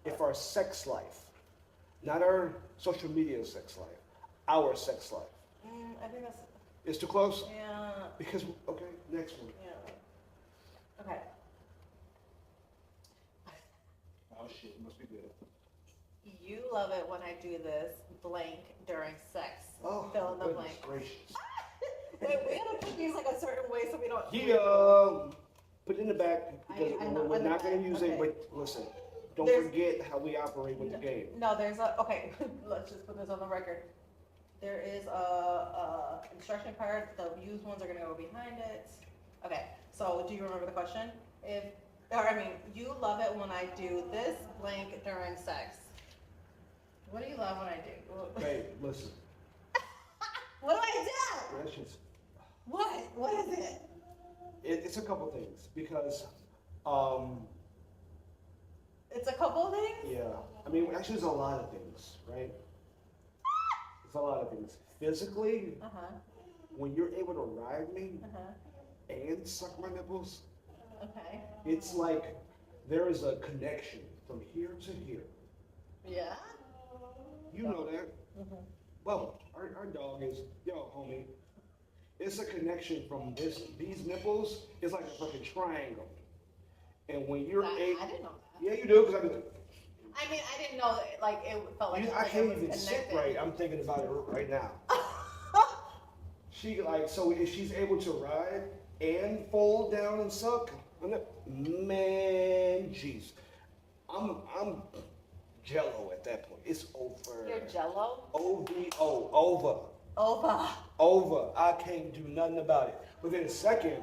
If our sex life, not our social media sex life, our sex life, I think that's, is too close? yeah. Because, okay, next one. Yeah. Okay. Oh, shit. Must be good. You love it when I do this blank during sex. Oh, Fill in the goodness blank. gracious. Wait, we gotta put these like a certain way so we don't. Put it in the back because I know, we're in the not going to back, use okay. it. But listen, don't There's- forget how we operate with the game. No, there's a, okay, let's just put this on the record. There is a instruction card, the used ones are gonna go behind it. Okay, so do you remember the question? You love it when I do this blank during sex. What do you love when I do? Hey, listen. What do I do? That's just, What? What is it? it's a couple things because, It's a couple of things? yeah. I mean, actually, there's a lot of things, right? There's a lot of things. Physically, Uh-huh, when you're able to ride me uh-huh, and suck my nipples, okay. it's like there is a connection from here to here. Yeah? You know that. Mm-hmm. Bubba, our dog is, yo, homie. It's a connection from these nipples. It's like a fucking triangle. And when you're I able, didn't know that. yeah, you do, because I do. I mean, I didn't know that, like, it felt like, I like can't it was even sit connected. right. I'm thinking about it right now. She like, so if she's able to ride and fold down and suck, man, jeez, I'm jello at that point. It's over. You're jello? OVO, over. Over. Over. I can't do nothing about it. But then second,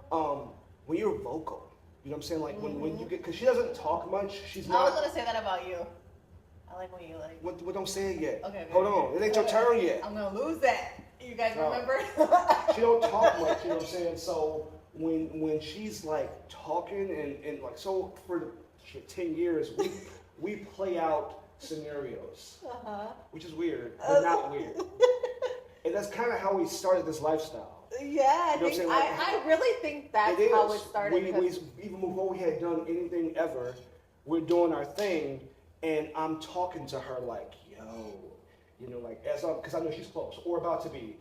when you're vocal, you know what I'm saying? Like when you get, because she doesn't talk much. She's I was not. gonna say that about you. I like when you like. What don't say it yet. Okay. Hold on. It ain't your turn yet. I'm gonna lose that. You guys No. remember? She don't talk much, you know what I'm saying? So when she's like talking and like, so for the 10 years, we play out scenarios, which is weird, but not weird. And that's kind of how we started this lifestyle. Yeah, You know what I'm saying? Like, I really think that's It is. how it started. We, because- even before we had done anything ever, we're doing our thing, and I'm talking to her like, yo, you know, like because I know she's close or about to be.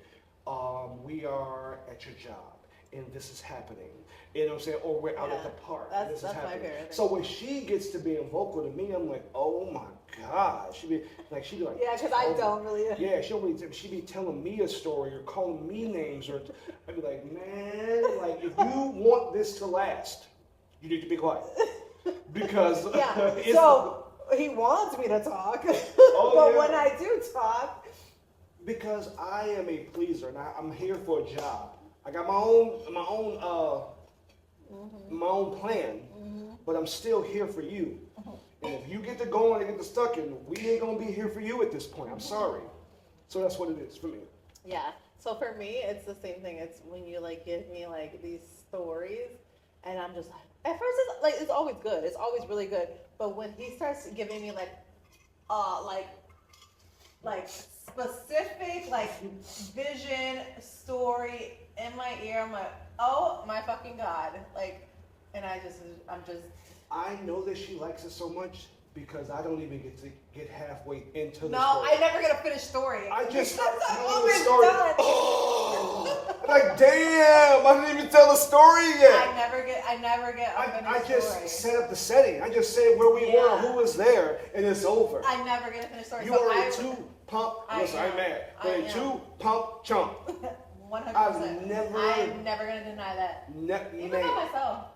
We are at your job, and this is happening. You know what I'm saying? Or we're out at Yeah. the park. That's- and this that's is my happening. favorite thing. So when she gets to being vocal to me, I'm like, oh my god. She'd be like, yeah, because I don't really. yeah, she'd be telling me a story or calling me names, or I'd be like, man, like if you want this to last, you need to be quiet because Yeah. it's, So he wants me to talk, Oh, but yeah. when I do talk, because I am a pleaser and I'm here for a job. I got my own plan, but I'm still here for you. And if you get to going and get to stuck in, we ain't gonna be here for you at this point. I'm sorry. So that's what it is for me. yeah. So for me, it's the same thing. It's when you like give me like these stories, and I'm just like, at first it's like it's always good. It's always really good. But when he starts giving me like specific like vision story in my ear, I'm like, oh my fucking god, like, and I'm just. I know that she likes it so much because I don't even get to get halfway into the No, story. I never get a finished story. I just start Because I'm telling the always story. done. Oh, like damn! I didn't even tell the story yet. I never get a I finished just story. set up the setting. I just said where we were, Yeah. who was there, and it's over. I never get a finished story. You so are I a two pump. I Listen, I'm am. mad, but I a am. two pump chump. 100%. I've never- I'm never gonna deny that. Even by myself.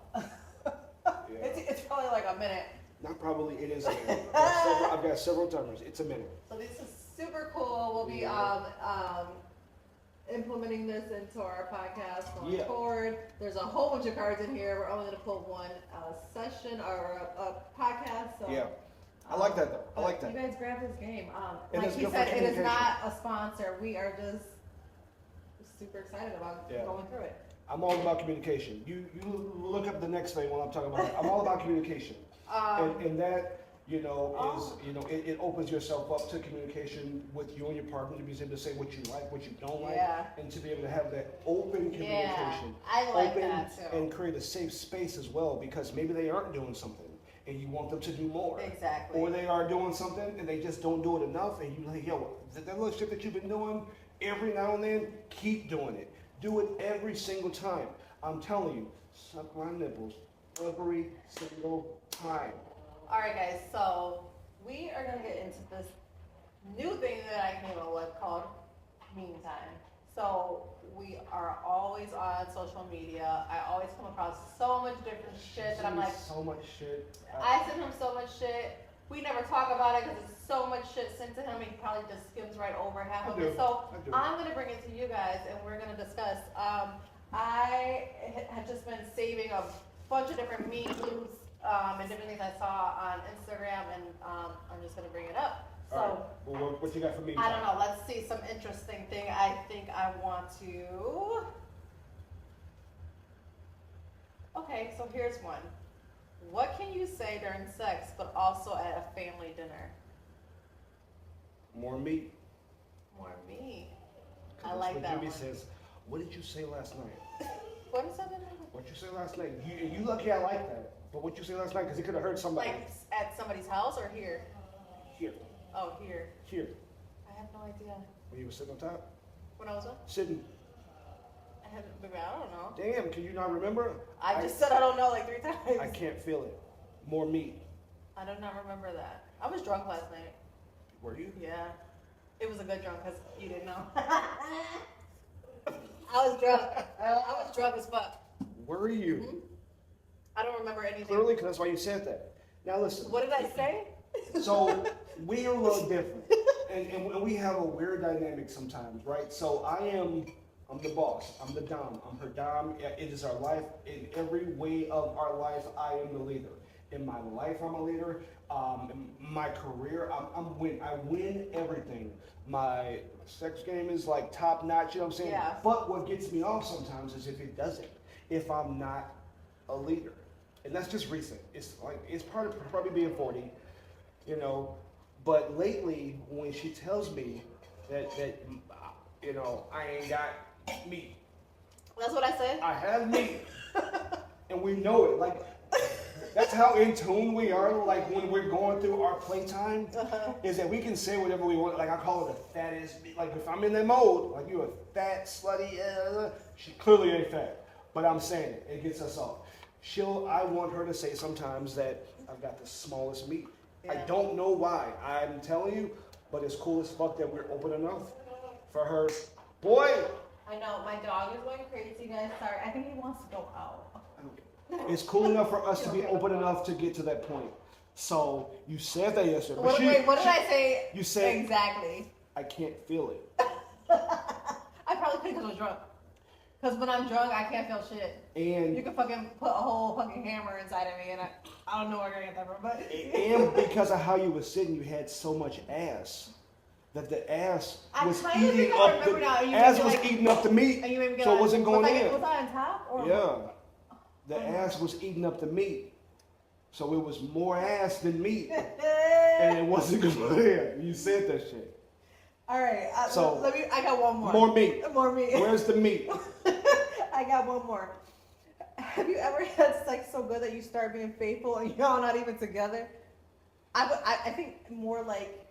It's probably like a minute. Not probably. It is a minute. I've got several timers. It's a minute. So this is super cool. We'll be implementing this into our podcast going forward. There's a whole bunch of cards in here. We're only gonna put one session or a podcast. So. Yeah. I like that though. I like that. You guys grab this game. It Like is he good for said, it is communication. not a sponsor. We are just super excited about going through it. I'm all about communication. You look up the next thing while I'm talking about it. I'm all about communication. And that you know, Oh. it opens yourself up to communication with you and your partner to be able to say what you like, what you don't like, Yeah. and to be able to have that open communication. I like Open that too. and create a safe space as well, because maybe they aren't doing something and you want them to do more. Exactly. Or they are doing something and they just don't do it enough, and you like, yo, that little shit that you've been doing every now and then, keep doing it. Do it every single time. I'm telling you, suck my nipples every single time. All right, guys. So we are gonna get into this new thing that I came up with called Meme Time. So we are always on social media. I always come across so much different shit that I'm like, so much shit. I send him so much shit. We never talk about it because it's so much shit sent to him. He probably just skims right over half of it. So I'm gonna bring it to you guys, and we're gonna discuss. I had just been saving a bunch of different memes and different things I saw on Instagram, and I'm just gonna bring it up. So, all right. Well, what you got for me? I don't know. Let's see some interesting thing. I think I want to. Okay, so here's one. What can you say during sex, but also at a family dinner? More meat. More me. 'Cause I like what that Jimmy one. says, what did you say last night? What is that? What you say last night? You lucky I like that. But what you say last night, because it could have hurt somebody. Like at somebody's house or here? Here. Oh, here. Here. I have no idea. When you were sitting on top? When I was what? Sitting. I haven't, maybe I don't know. Damn, can you not remember? I just said I don't know like 3 times. I can't feel it. More meat. I do not remember that. I was drunk last night. Were you? Yeah. It was a good drunk because you didn't know. I was drunk. I was drunk as fuck. Were you? Mm-hmm. I don't remember anything. Clearly, because that's why you said that. Now listen. What did I say? So we are a little different, and we have a weird dynamic sometimes, right? So I'm the boss, I'm the dom, I'm her dom. It is our life. In every way of our life, I am the leader. In my life, I'm a leader. In my career, I win everything. My sex game is like top notch. You know what I'm saying? Yeah. But what gets me off sometimes is if it doesn't. If I'm not a leader, and that's just recent. It's part of probably being 40. You know, but lately when she tells me that you know, I ain't got meat. That's what I said? I have meat. And we know it. Like, that's how in tune we are, like when we're going through our playtime, is that we can say whatever we want. Like I call it a fattest, like if I'm in that mode, like you a fat, slutty, she clearly ain't fat. But I'm saying it, it gets us off. I want her to say sometimes that I've got the smallest meat. Yeah. I don't know why. I'm telling you, but it's cool as fuck that we're open enough for her. Boy! I know, my dog is going crazy, guys. Sorry, I think he wants to go out. It's cool enough for us to be open enough to get to that point. So, you said that yesterday. What did I say? You said, exactly. I can't feel it. I probably think because I was drunk. Because when I'm drunk, I can't feel shit. And you can fucking put a whole fucking hammer inside of me, and I don't know where I'm gonna get that from, but. And because of how you were sitting, you had so much ass that the ass was eating up eating up the meat, and you made me get so it wasn't going in. Was I on top? Or yeah, the ass was eating up the meat, so it was more ass than meat, and it wasn't going in. You said that shit. All right, so I got one more. More meat. More meat. Where's the meat? I got one more. Have you ever had sex so good that you start being faithful and y'all not even together? I think more like,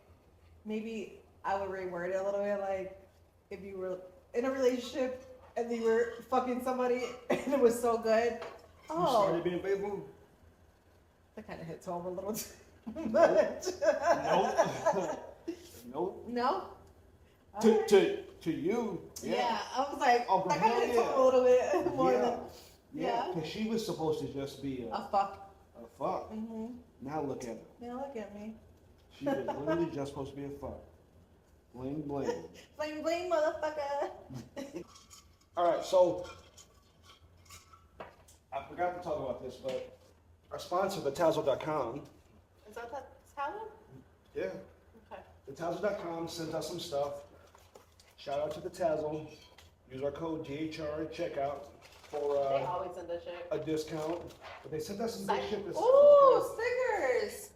maybe I would reword it a little bit, like if you were in a relationship and you were fucking somebody and it was so good. You started being faithful? That kind of hits home a little too much. Nope. No? To you, yeah. I was like, oh, that kind of hits home a little bit more than. Yeah, because she was supposed to just be a fuck. A fuck. Mm-hmm. Now look at her. Now look at me. She was literally just supposed to be a fuck. Bling, bling. Bling, bling, motherfucker. All right, so I forgot to talk about this, but our sponsor, thetazzle.com. Is that the Tazzle? Yeah. Okay. Thetazzle.com sent us some stuff. Shout out to the Tazzle. Use our code GHR at checkout for they always send us shit. A discount. But they sent us some good shit this time. Ooh, stickers!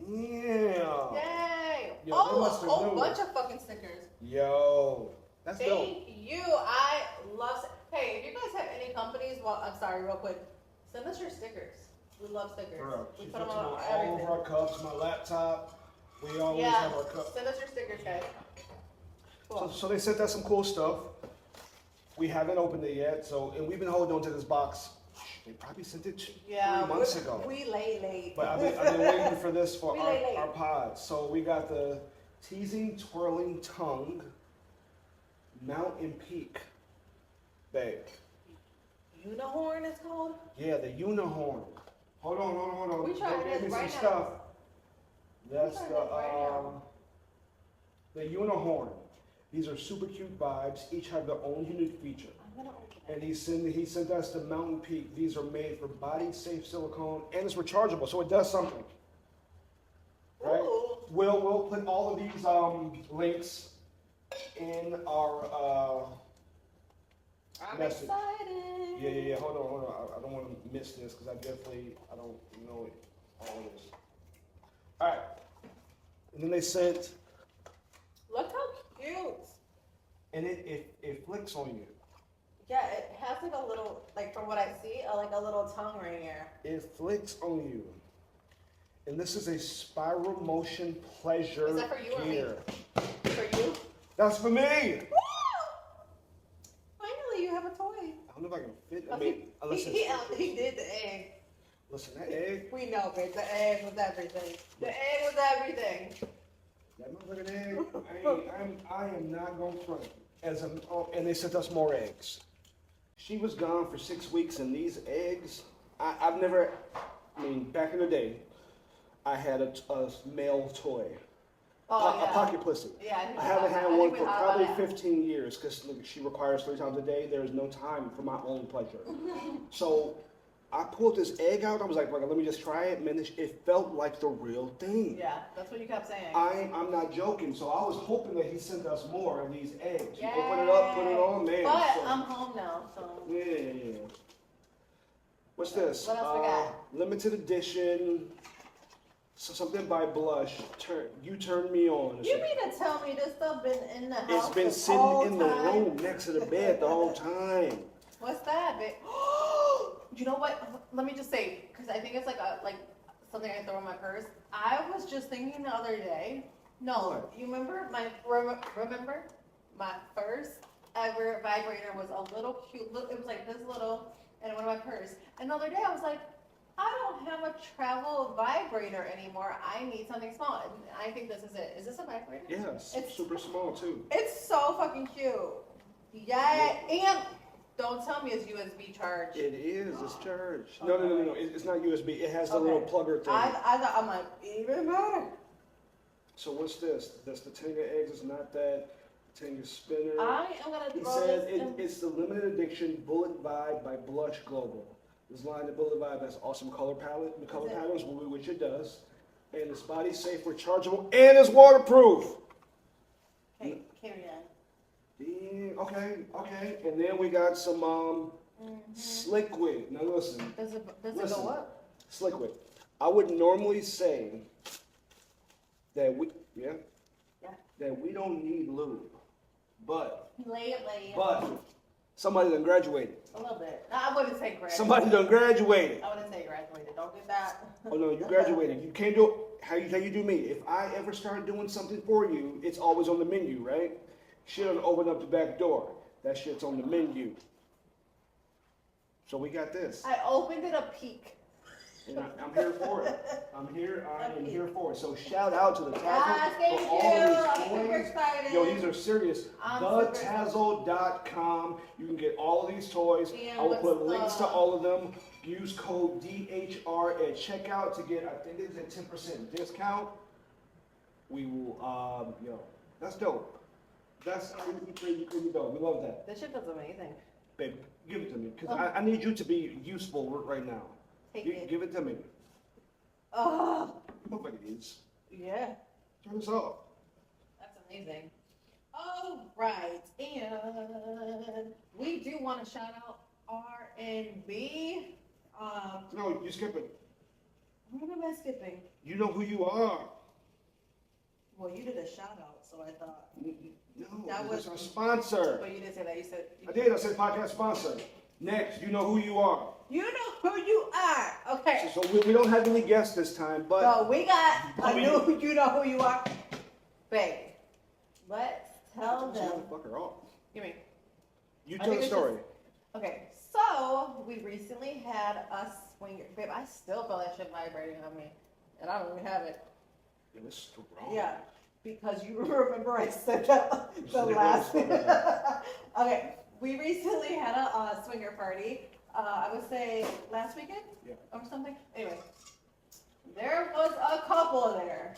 Yeah. Yay! Yo, oh, they must a have whole knew. bunch of fucking stickers. Yo, that's dope. Thank you. I love. Hey, if you guys have any companies, well, I'm sorry, real quick. Send us your stickers. We love stickers. Bro, We she put them puts them on on all everything. over our cups, my laptop. We always Yeah. have our cups. Send us your stickers, guys. Cool. So they sent us some cool stuff. We haven't opened it yet, and we've been holding on to this box. They probably sent it 3 months ago. We late. But I've been waiting for this for We late. our pod. So we got the teasing, twirling tongue, mountain peak, babe. Unihorn it's called? Yeah, the unihorn. Hold on. We tried They gave this me right some now. stuff. That's tried this right now. the unihorn. These are super cute vibes. Each have their own unique feature. I'm gonna open it. And he sent us the Mountain Peak. These are made for body safe silicone and it's rechargeable, so it does something. Right? Ooh. We'll put all of these links in our I'm message. excited. Yeah. Hold on. I don't want to miss this because I don't know all of this. All right. And then they sent, Look how cute. and it flicks on you. Yeah, it has like a little, like from what I see, like a little tongue right here. It flicks on you. And this is a spiral motion pleasure Is that for you or me? gear. For you? That's for me. Woo! Finally, you have a toy. I don't know if I can fit. I Okay, mean, listen, he did the egg. listen, that egg, We know, babe. The egg was everything. The egg was everything. that motherfucking egg. I am not gonna front. And they sent us more eggs. She was gone for 6 weeks, and these eggs, I've never. I mean, back in the day, I had a male toy, Oh, a yeah. pocket pussy. Yeah, I haven't had think one we for talked probably about that. 15 years because she requires 3 times a day. There is no time for my own pleasure. So I pulled this egg out. I was like, let me just try it. Man, it felt like the real thing. Yeah, that's what you kept saying. I'm not joking. So I was hoping that he sent us more of these eggs. You Yay. open it up, put it on, man. But so- I'm home now, so. Yeah. What's this? What else we got? Limited edition. Something by Blush. You turned me on. You mean to tell me this stuff been in the house? It's been this whole sitting in the time? room next to the bed the whole time. What's that, babe? You know what? Let me just say, because I think it's like something I throw in my purse. I was just thinking the other day. No, What? you remember remember my first ever vibrator was a little cute. It was like this little, and it went in my purse. And the other day I was like, I don't have a travel vibrator anymore. I need something small. And I think this is it. Is this a vibrator? Yes, It's- super small too. It's so fucking cute. Yeah, and don't tell me it's USB charge. It is. It's charged. No. It's not USB. It has the Okay. little plugger thing. I thought, I'm like, even better. So what's this? That's the Tenga eggs. It's not that. Tenga spinner. I am gonna He throw said this in. it's the limited edition Bullet Vibe by Blush Global. This line, the Bullet Vibe, has awesome color palette, the color Is it? patterns, which it does, and it's body safe, rechargeable, and it's waterproof. Okay, carry on. Yeah, okay. And then we got some Sliquid. Now listen, Does it Listen. go up? Sliquid. I would normally say that Yeah. that we don't need lube, but Lay it. somebody done graduated. A little bit. No, I wouldn't say graduated. Somebody done graduated. I wouldn't say graduated. Don't get that. Oh no, you graduated. You can't do how you do me. If I ever start doing something for you, it's always on the menu, right? She done open up the back door. That shit's on the menu. So we got this. I opened it a peek. And I'm here for it. I am here for it. So shout out to the Tazzle Guys, thank for all you. of I'm these super toys. excited. Yo, these are serious. I'm super excited. TheTazzle.com. You can get all of these toys. And I will what's put links to the- all of them. Use code DHR at checkout to get, I think it's a 10% discount. We will, that's dope. That's pretty dope. We love that. This shit feels amazing. Babe, give it to me. Because I need you to be useful right now. Take it. Give it to me. Oh, Look like it is. yeah. Turn this off. That's amazing. All right, and we do want to shout out R&B. No, you skip it. What am I skipping? You know who you are. Well, you did a shout out, so I thought. No, That was was our sponsor. But you didn't say that. You said. I did. I said podcast sponsor. Next, you know who you are. You know who you are. Okay. So we don't have any guests this time, but. So we got but a we- new. You know who you are. Babe, let's tell them. Motherfucker off. Give me. You I tell think the it's story. Okay, so we recently had a swinger. Babe, I still feel that shit vibrating on me, and I don't even have it. It was strong. Yeah, because you remember I said that the last. Okay, we recently had a swinger party. I would say last weekend or something. Anyway, there was a couple there.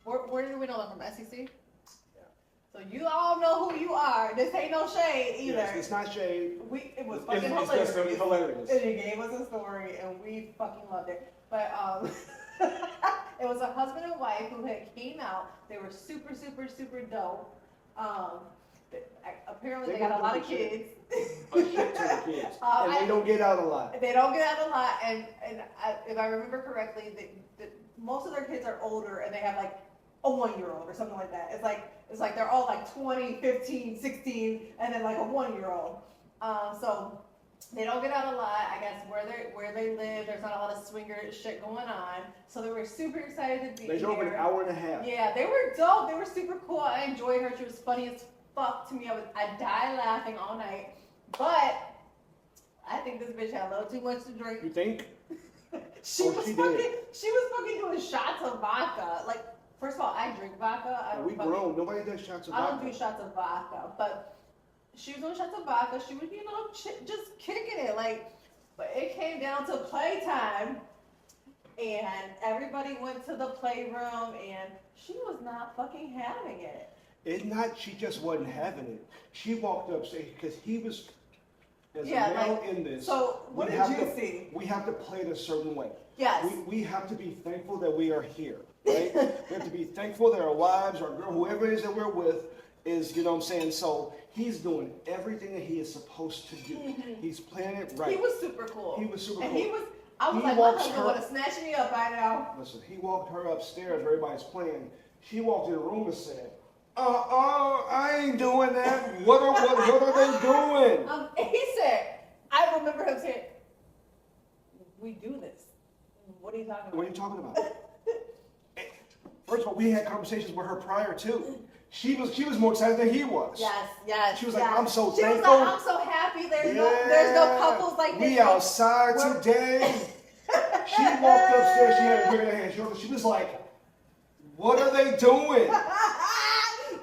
Where do we know them from? SEC. So you all know who you are. This ain't no shade either. Yes, it's not shade. It was fucking It's hilarious. just hilarious. And he gave us a story, and we fucking loved it. But it was a husband and wife who had came out. They were super, super, super dope. Apparently they got a lot of kids. A shit ton of kids. And they don't get out a lot. They don't get out a lot, and if I remember correctly, most of their kids are older, and they have like a 1-year-old or something like that. It's like they're all like 20, 15, 16, and then like a 1-year-old. So they don't get out a lot. I guess where they live, there's not a lot of swinger shit going on. So they were super excited to be They drove here. an hour and a half. Yeah, they were dope. They were super cool. I enjoyed her. She was funny as fuck to me. I died laughing all night. But I think this bitch had a little too much to drink. You think? She was fucking doing shots of vodka. Like, first of all, I drink vodka. We grown. Nobody does shots of vodka. I don't do shots of vodka, but she was doing shots of vodka. She was, just kicking it. Like, but it came down to playtime, and everybody went to the playroom, and she was not fucking having it. It's not, she just wasn't having it. She walked upstairs because he was, as a male like, in this. So, what did you see? We have to play it a certain way. Yes. We have to be thankful that we are here, right? We have to be thankful that our wives, our girl, whoever it is that we're with is, you know what I'm saying? So he's doing everything that he is supposed to do. Mm-hmm. He's playing it right. He was super cool. He was super and cool. I was He like, my walks husband her- would have snatched me up by now. Listen, he walked her upstairs, everybody's playing. She walked in the room and said, I ain't doing that. What are they doing? He said, I remember him saying, we do this. What are you talking about? What are you talking about? First of all, we had conversations with her prior too. She was more excited than he was. Yes. She was like, I'm so she thankful. Was like, I'm so happy. There's no couples like this. We outside today. She walked upstairs. She had a drink in her hand. She was like, what are they doing?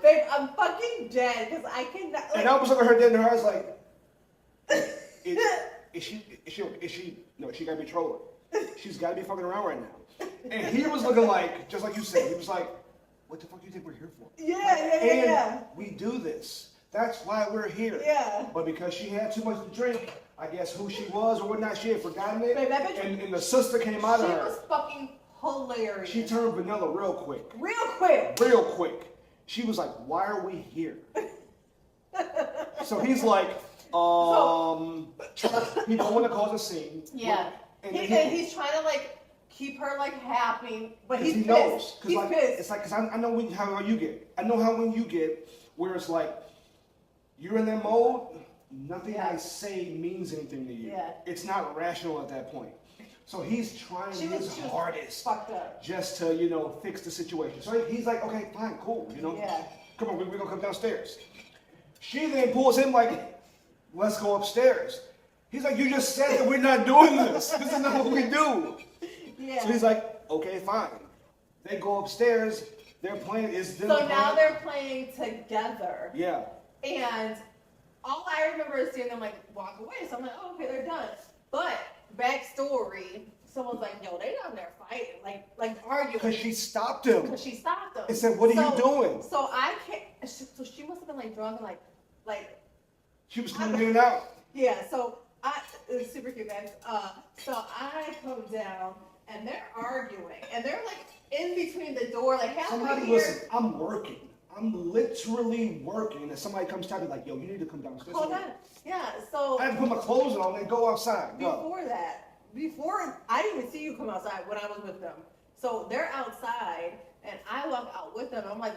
Babe, I'm fucking dead because I cannot. Like, And I was looking at her dead in her eyes like, is she? No, she gotta be trolling. She's gotta be fucking around right now. And he was looking like, just like you said, he was like, what the fuck do you think we're here for? Yeah. We do this. That's why we're here. Yeah. But because she had too much to drink, I guess who she was or whatnot, she had forgotten it. Babe, that bitch, and the sister came out of her. She was fucking hilarious. She turned vanilla real quick. Real quick. She was like, why are we here? So he's like, he don't want to cause a scene. Yeah. And he's trying to like keep her like happy, but he's he pissed. knows. He's Like, pissed. it's like, cause I know how you get. I know how when you get, where it's like, you're in that mode, nothing I say means anything to you. Yeah. It's not rational at that point. So he's trying his hardest fucked up. just to, fix the situation. So he's like, okay, fine, cool, Yeah. Come on, we're gonna come downstairs. She then pulls him like, let's go upstairs. He's like, you just said that we're not doing this. This is not what we do. Yeah. So he's like, okay, fine. They go upstairs. They're playing. So now they're playing together. Yeah. And all I remember is seeing them like walk away. So I'm like, oh, okay, they're done. But backstory, someone's like, yo, they down there fighting, like arguing. Because she stopped him. Because she stopped them. And said, what are you doing? So I can't. So she must have been like drunk and like. She was coming in and out. Yeah. So it was super cute, guys. So I come down and they're arguing and they're like in between the door, like halfway Somebody, here. listen, I'm working. I'm literally working. And somebody comes to me like, yo, you need to come downstairs. Hold on. Yeah. So I had to put my clothes on and go outside. Go. before that, before, I didn't even see you come outside when I was with them. So they're outside, and I walk out with them. I'm like,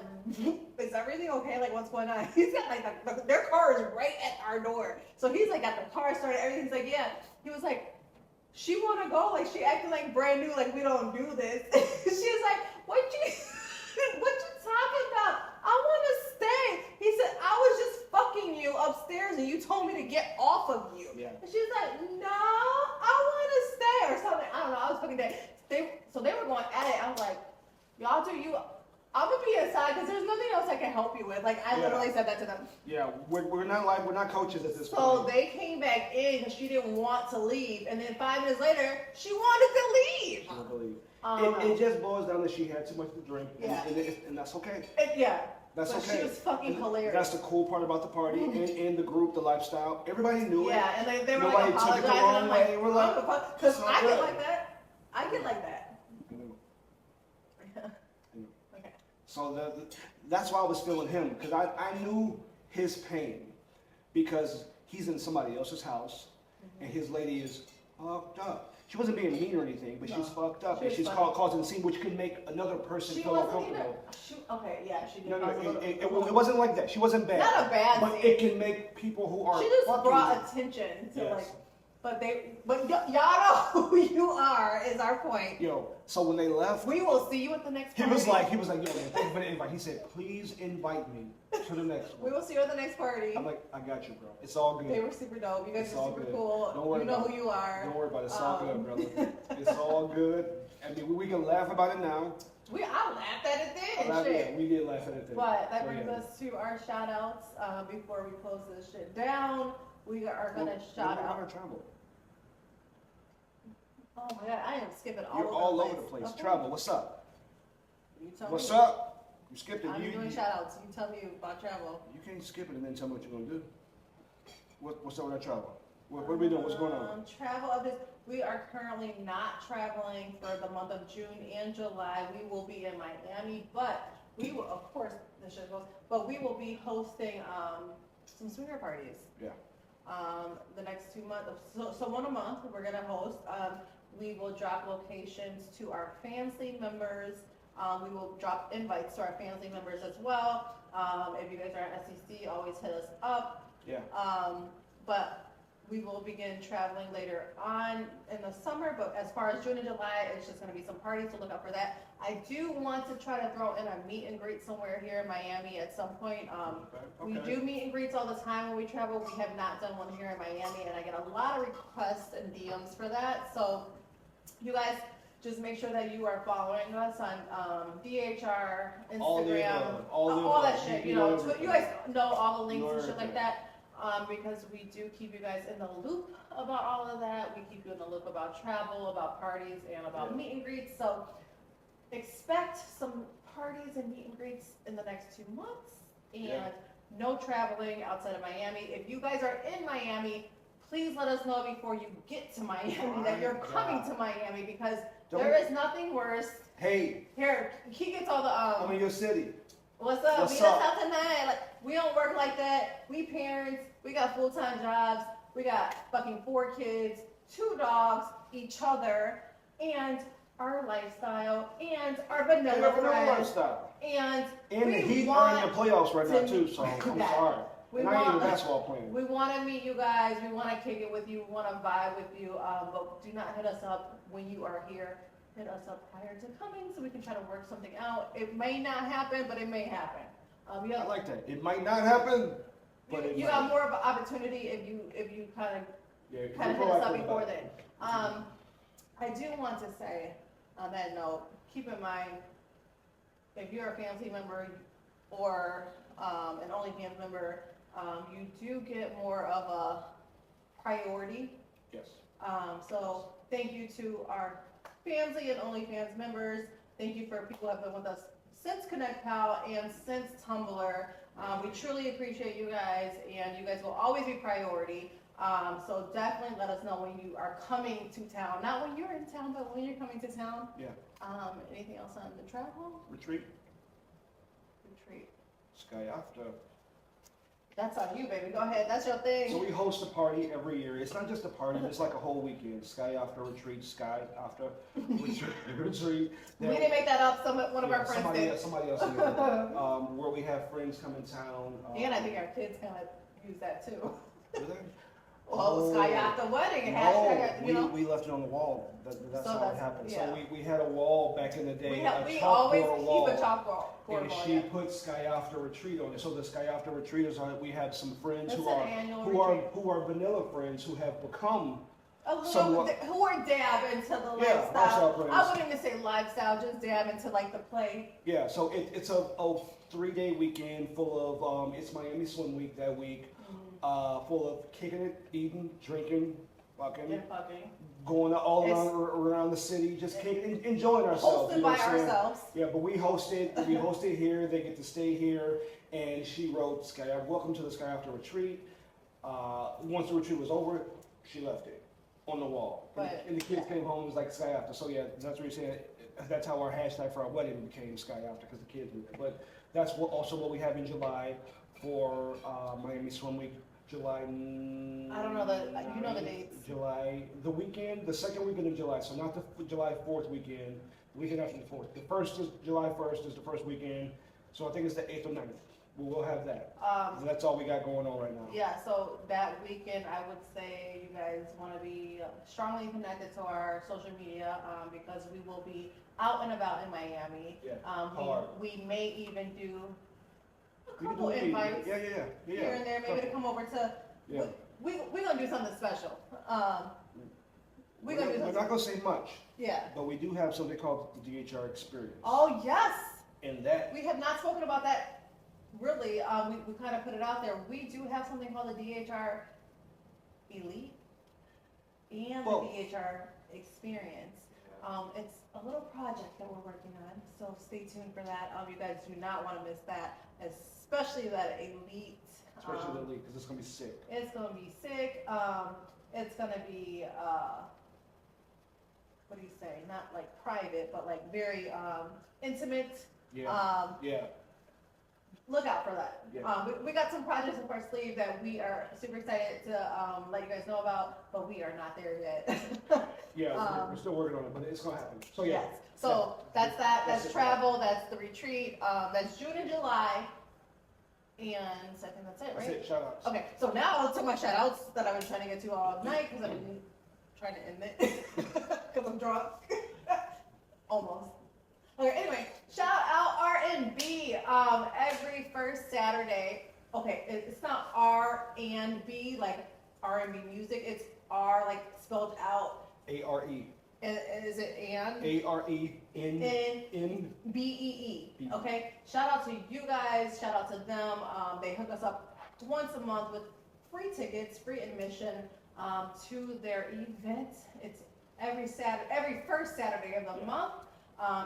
is everything okay? Like, what's going on? He's got like, their car is right at our door. So he's like, got the car started, everything's like, yeah. He was like, she wanna go, like, she acting like brand new, like we don't do this. She's like, what you talking about? I wanna stay. He said, I was just fucking you upstairs and you told me to get off of you. Yeah. And she's like, no, I wanna stay or something. I don't know, I was fucking dead. So they were going at it. I was like, y'all do you, I'm gonna be inside because there's nothing else I can help you with. Like, I literally said that to them. Yeah, we're not coaches at this point. So they came back in because she didn't want to leave, and then 5 minutes later, she wanted to leave. She wanted to leave. It just boils down that she had too much to drink, and that's okay. That's but okay. She was fucking hilarious. That's the cool part about the party and the group, the lifestyle. Everybody knew it. Yeah, and they were Nobody like took it the wrong way. We're like, because I get like that. I get like that. Okay. So that's why I was feeling him, because I knew his pain, because he's in somebody else's house, and his lady is fucked up. She wasn't being mean or anything, but she's fucked up, and she's causing a scene, which could make another person feel uncomfortable. She did. No, it wasn't like that. She wasn't bad. Not a bad but scene. It can make people who are. She just brought attention to but y'all know who you are is our point. Yo, so when they left, we will see you at the next party. He was like, yo, man, thank you for the invite. He said, please invite me to the next one. We will see you at the next party. I'm like, I got you, bro. It's all good. They were super dope. You guys are super cool. Don't worry you know who you are. Don't worry about it. It's all good, brother. It's all good. I mean, we can laugh about it now. I laughed at it then. Shit. Yeah, we did laugh at it then. But that brings us to our shout outs. Before we close this shit down, we are going to shout out. Our travel. Oh my god, I am skipping You're all over the place. Okay. Travel, what's up? You tell what's me. up? You skipped it. I'm doing shout outs. You tell me about travel. You can't skip it and then tell me what you're going to do. What's up with that travel? What are we doing? What's going on? Travel updates. We are currently not traveling for the month of June and July. We will be in Miami, but we will, of course, the shit goes, but we will be hosting some swinger parties. Yeah. The next 2 months. So one a month we're going to host. We will drop locations to our family members. We will drop invites to our family members as well. If you guys are at SEC, always hit us up. Yeah. But we will begin traveling later on in the summer. But as far as June and July, it's just going to be some parties, so look out for that. I do want to try to throw in a meet and greet somewhere here in Miami at some point. We do meet and greets all the time when we travel. We have not done one here in Miami, and I get a lot of requests and DMs for that. So you guys just make sure that you are following us on DHR, Instagram, all that shit. You know, you guys know all the links and shit like that. Because we do keep you guys in the loop about all of that. We keep you in the loop about travel, about parties, and about meet and greets. So expect some parties and meet and greets in the next 2 months, and no traveling outside of Miami. If you guys are in Miami, please let us know before you get to Miami that you're coming to Miami, because there is nothing worse. Hey. Here, he gets all the I'm in your city. What's up? Meet us out tonight. Like, we don't work like that. We parents. We got full-time jobs. We got fucking 4 kids, 2 dogs, each other, and our lifestyle, and our vanilla friends. And the Heat are in the playoffs right now too, so I'm sorry. And I ain't even a basketball player. We want to meet you guys. We want to kick it with you. We want to vibe with you. But do not hit us up when you are here. Hit us up prior to coming so we can try to work something out. It may not happen, but it may happen. I like that. It might not happen, but it you might. got more of an opportunity if you kind of hit us up before then. I do want to say on that note, keep in mind, if you're a family member or an OnlyFans member, you do get more of a priority. Yes. So thank you to our family and OnlyFans members. Thank you for people who have been with us since ConnectPal and since Tumblr. We truly appreciate you guys, and you guys will always be priority. So definitely let us know when you are coming to town. Not when you're in town, but when you're coming to town. Yeah. Anything else on the travel? Retreat. Retreat. Sky after. That's on you, baby. Go ahead. That's your thing. So we host a party every year. It's not just a party, it's like a whole weekend. Sky after retreat, sky after retreat. We didn't make that up. One of Yeah, our friends somebody, did. somebody else did. Where we have friends come in town. And I think our kids kind of use that too. Do they? Well, Sky after wedding, and No, hashtag, you know. we left it on the wall. That's So how that's- it happened. yeah. So we had a wall back in the day. We a always chalkboard keep wall. a chalkboard. And she put Sky After Retreat on it. So the Sky After Retreaters are, we have some friends It's who an are annual who are retreat. who are vanilla friends who have become A little, somewhat. who are dab into the Yeah, lifestyle. lifestyle friends. I wouldn't even say lifestyle, just dab into like the play. Yeah, so it's a 3-day weekend full of it's Miami Swim Week that week, full of kicking it, eating, drinking, fucking, And fucking. going all around the city, just kicking, enjoying ourselves. Hosted you know by what I'm saying? ourselves. Yeah, but we hosted here. They get to stay here, and she wrote Sky. Welcome to the Sky After Retreat. Once the retreat was over, she left it on the wall, and the kids came home. It was like Sky After. So yeah, that's what you're saying. That's how our hashtag for our wedding became Sky After, because the kids did it. But that's also what we have in July for Miami Swim Week. July. I don't know you know the dates. July, the weekend, the second weekend of July. So not the July 4th weekend. The weekend after the 4th. The first is July 1st is the first weekend. So I think it's the 8th or 9th. We'll have that. That's all we got going on right now. Yeah, so that weekend, I would say you guys want to be strongly connected to our social media because we will be out and about in Miami. Yeah, we may even do a We can couple do it. invites Yeah. here and there, maybe to come over to. Yeah. We're gonna do something special. We're not gonna say much, Yeah. but we do have something called the DHR experience. Oh yes. And that. We have not spoken about that. Really, we kind of put it out there. We do have something called the DHR Elite and the DHR Experience. It's a little project that we're working on, so stay tuned for that. You guys do not want to miss that, especially that Elite. Especially the elite, because it's gonna be sick. It's gonna be sick. It's gonna be what do you say? Not like private, but like very intimate. Yeah. Yeah. Look out for that. Yeah. We got some projects up our sleeve that we are super excited to let you guys know about, but we are not there yet. Yeah, we're still working on it, but it's gonna happen. So yeah. Yes. So that's that. That's it. travel. That's the retreat. That's June and July. And I think that's it, right? That's it. Shout outs. Okay, so now I'll take my shout outs that I've been trying to get to all night because I've been trying to end it because I'm drunk. Almost. Okay, anyway, shout out R&B every first Saturday. Okay, it's not R&B like R&B music. It's R like spelled out. A-R-E. Is it and? A-R-E-N. B-E-E. Okay, shout out to you guys. Shout out to them. They hook us up once a month with free tickets, free admission to their event. It's every first Saturday of the month.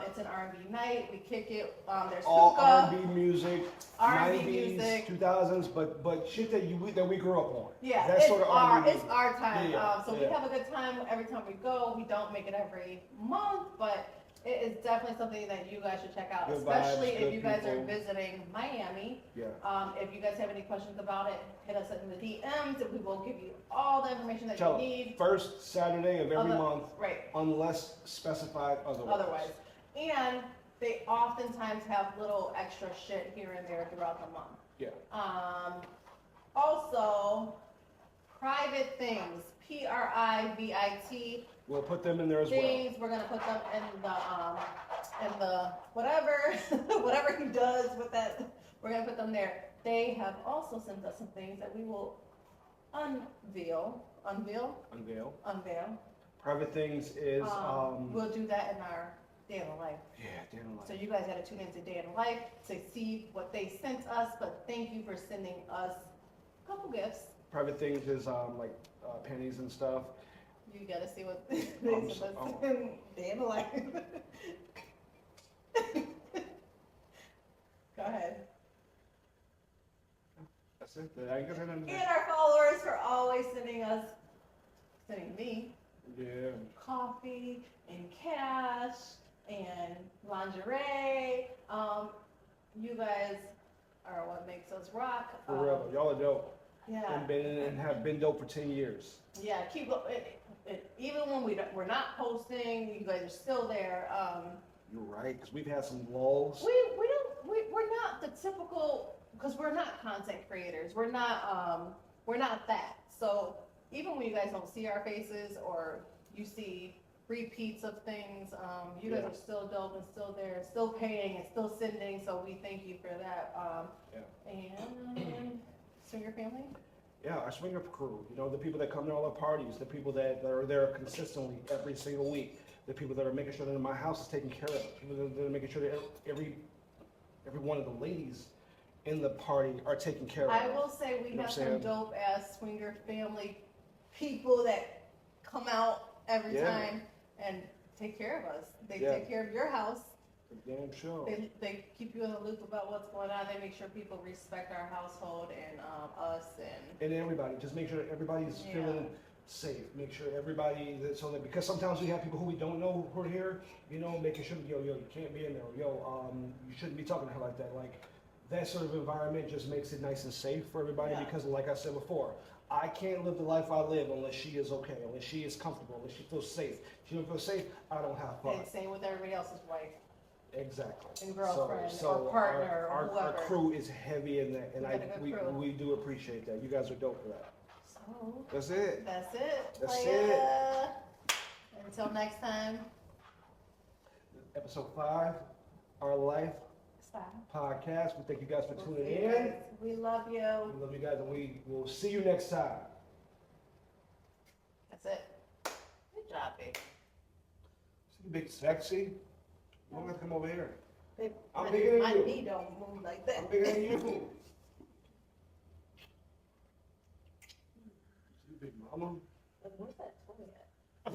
It's an R&B night. We kick it. There's all hookah, R&B music, R&B 90s, music. 2000s, but shit that we grew up on. Yeah, That's it's sort of R&B it's our time. Yeah, So we have a good time every time we go. We don't make it every month, but it is definitely something that you guys should check out, Good especially vibes, if good you guys are people. visiting Miami. Yeah. If you guys have any questions about it, hit us in the DMs, and we will give you all the information that Tell you them, need. first Saturday of every month, Right. unless specified otherwise. And they oftentimes have little extra shit here and there throughout the month. Yeah. Also, private things, PRIVIT. We'll put them in there as well. Things, we're gonna put them in the whatever, whatever he does with that, we're gonna put them there. They have also sent us some things that we will unveil. Private things is We'll do that in our day in the life. yeah, day in the life. So you guys gotta tune into Day in the Life to see what they sent us, but thank you for sending us a couple gifts. Private things is like panties and stuff. You gotta see what they sent us in Day in the Life. Go ahead. That's it. I ain't gonna And our followers for always sending me yeah. coffee and cash and lingerie. You guys are what makes us rock. For real, y'all are dope. Yeah. And have been dope for 10 years. Yeah, keep going. Even when we're not posting, you guys are still there. You're right, because we've had some lulls. We're not the typical, because we're not content creators. We're not that. So even when you guys don't see our faces or you see repeats of things, you guys are still dope and still there, still paying and still sending. So we thank you for that. And Swinger family. Yeah, our swinger crew, you know, the people that come to all our parties, the people that are there consistently every single week, the people that are making sure that my house is taken care of, people that are making sure that every one of the ladies in the party are taken care of. I will say we have some dope ass swinger family people that come out every time and take care of us. They take care of your house. Damn sure. They keep you in the loop about what's going on. They make sure people respect our household and us and everybody. Just make sure everybody's feeling safe. Make sure everybody so that, because sometimes we have people who we don't know who are here, you know, making sure yo you can't be in there. Yo, you shouldn't be talking to her like that. Like that sort of environment just makes it nice and safe for everybody because like I said before, I can't live the life I live unless she is okay, unless she is comfortable, unless she feels safe. If she don't feel safe, I don't have fun. And same with everybody else's wife. Exactly. And girlfriend or partner or whoever. Our crew is heavy in that, and we do appreciate that. You guys are dope for that. So that's it. That's it. That's it. Until next time. Episode 5, Our Life Podcast. We thank you guys for tuning in. We love you. We love you guys, and we will see you next time. That's it. Good job, babe. See you big sexy. You don't have to come over here. Babe, I'm bigger than you. My knee don't move like that. I'm bigger than you. See you big mama. Where's that toy at?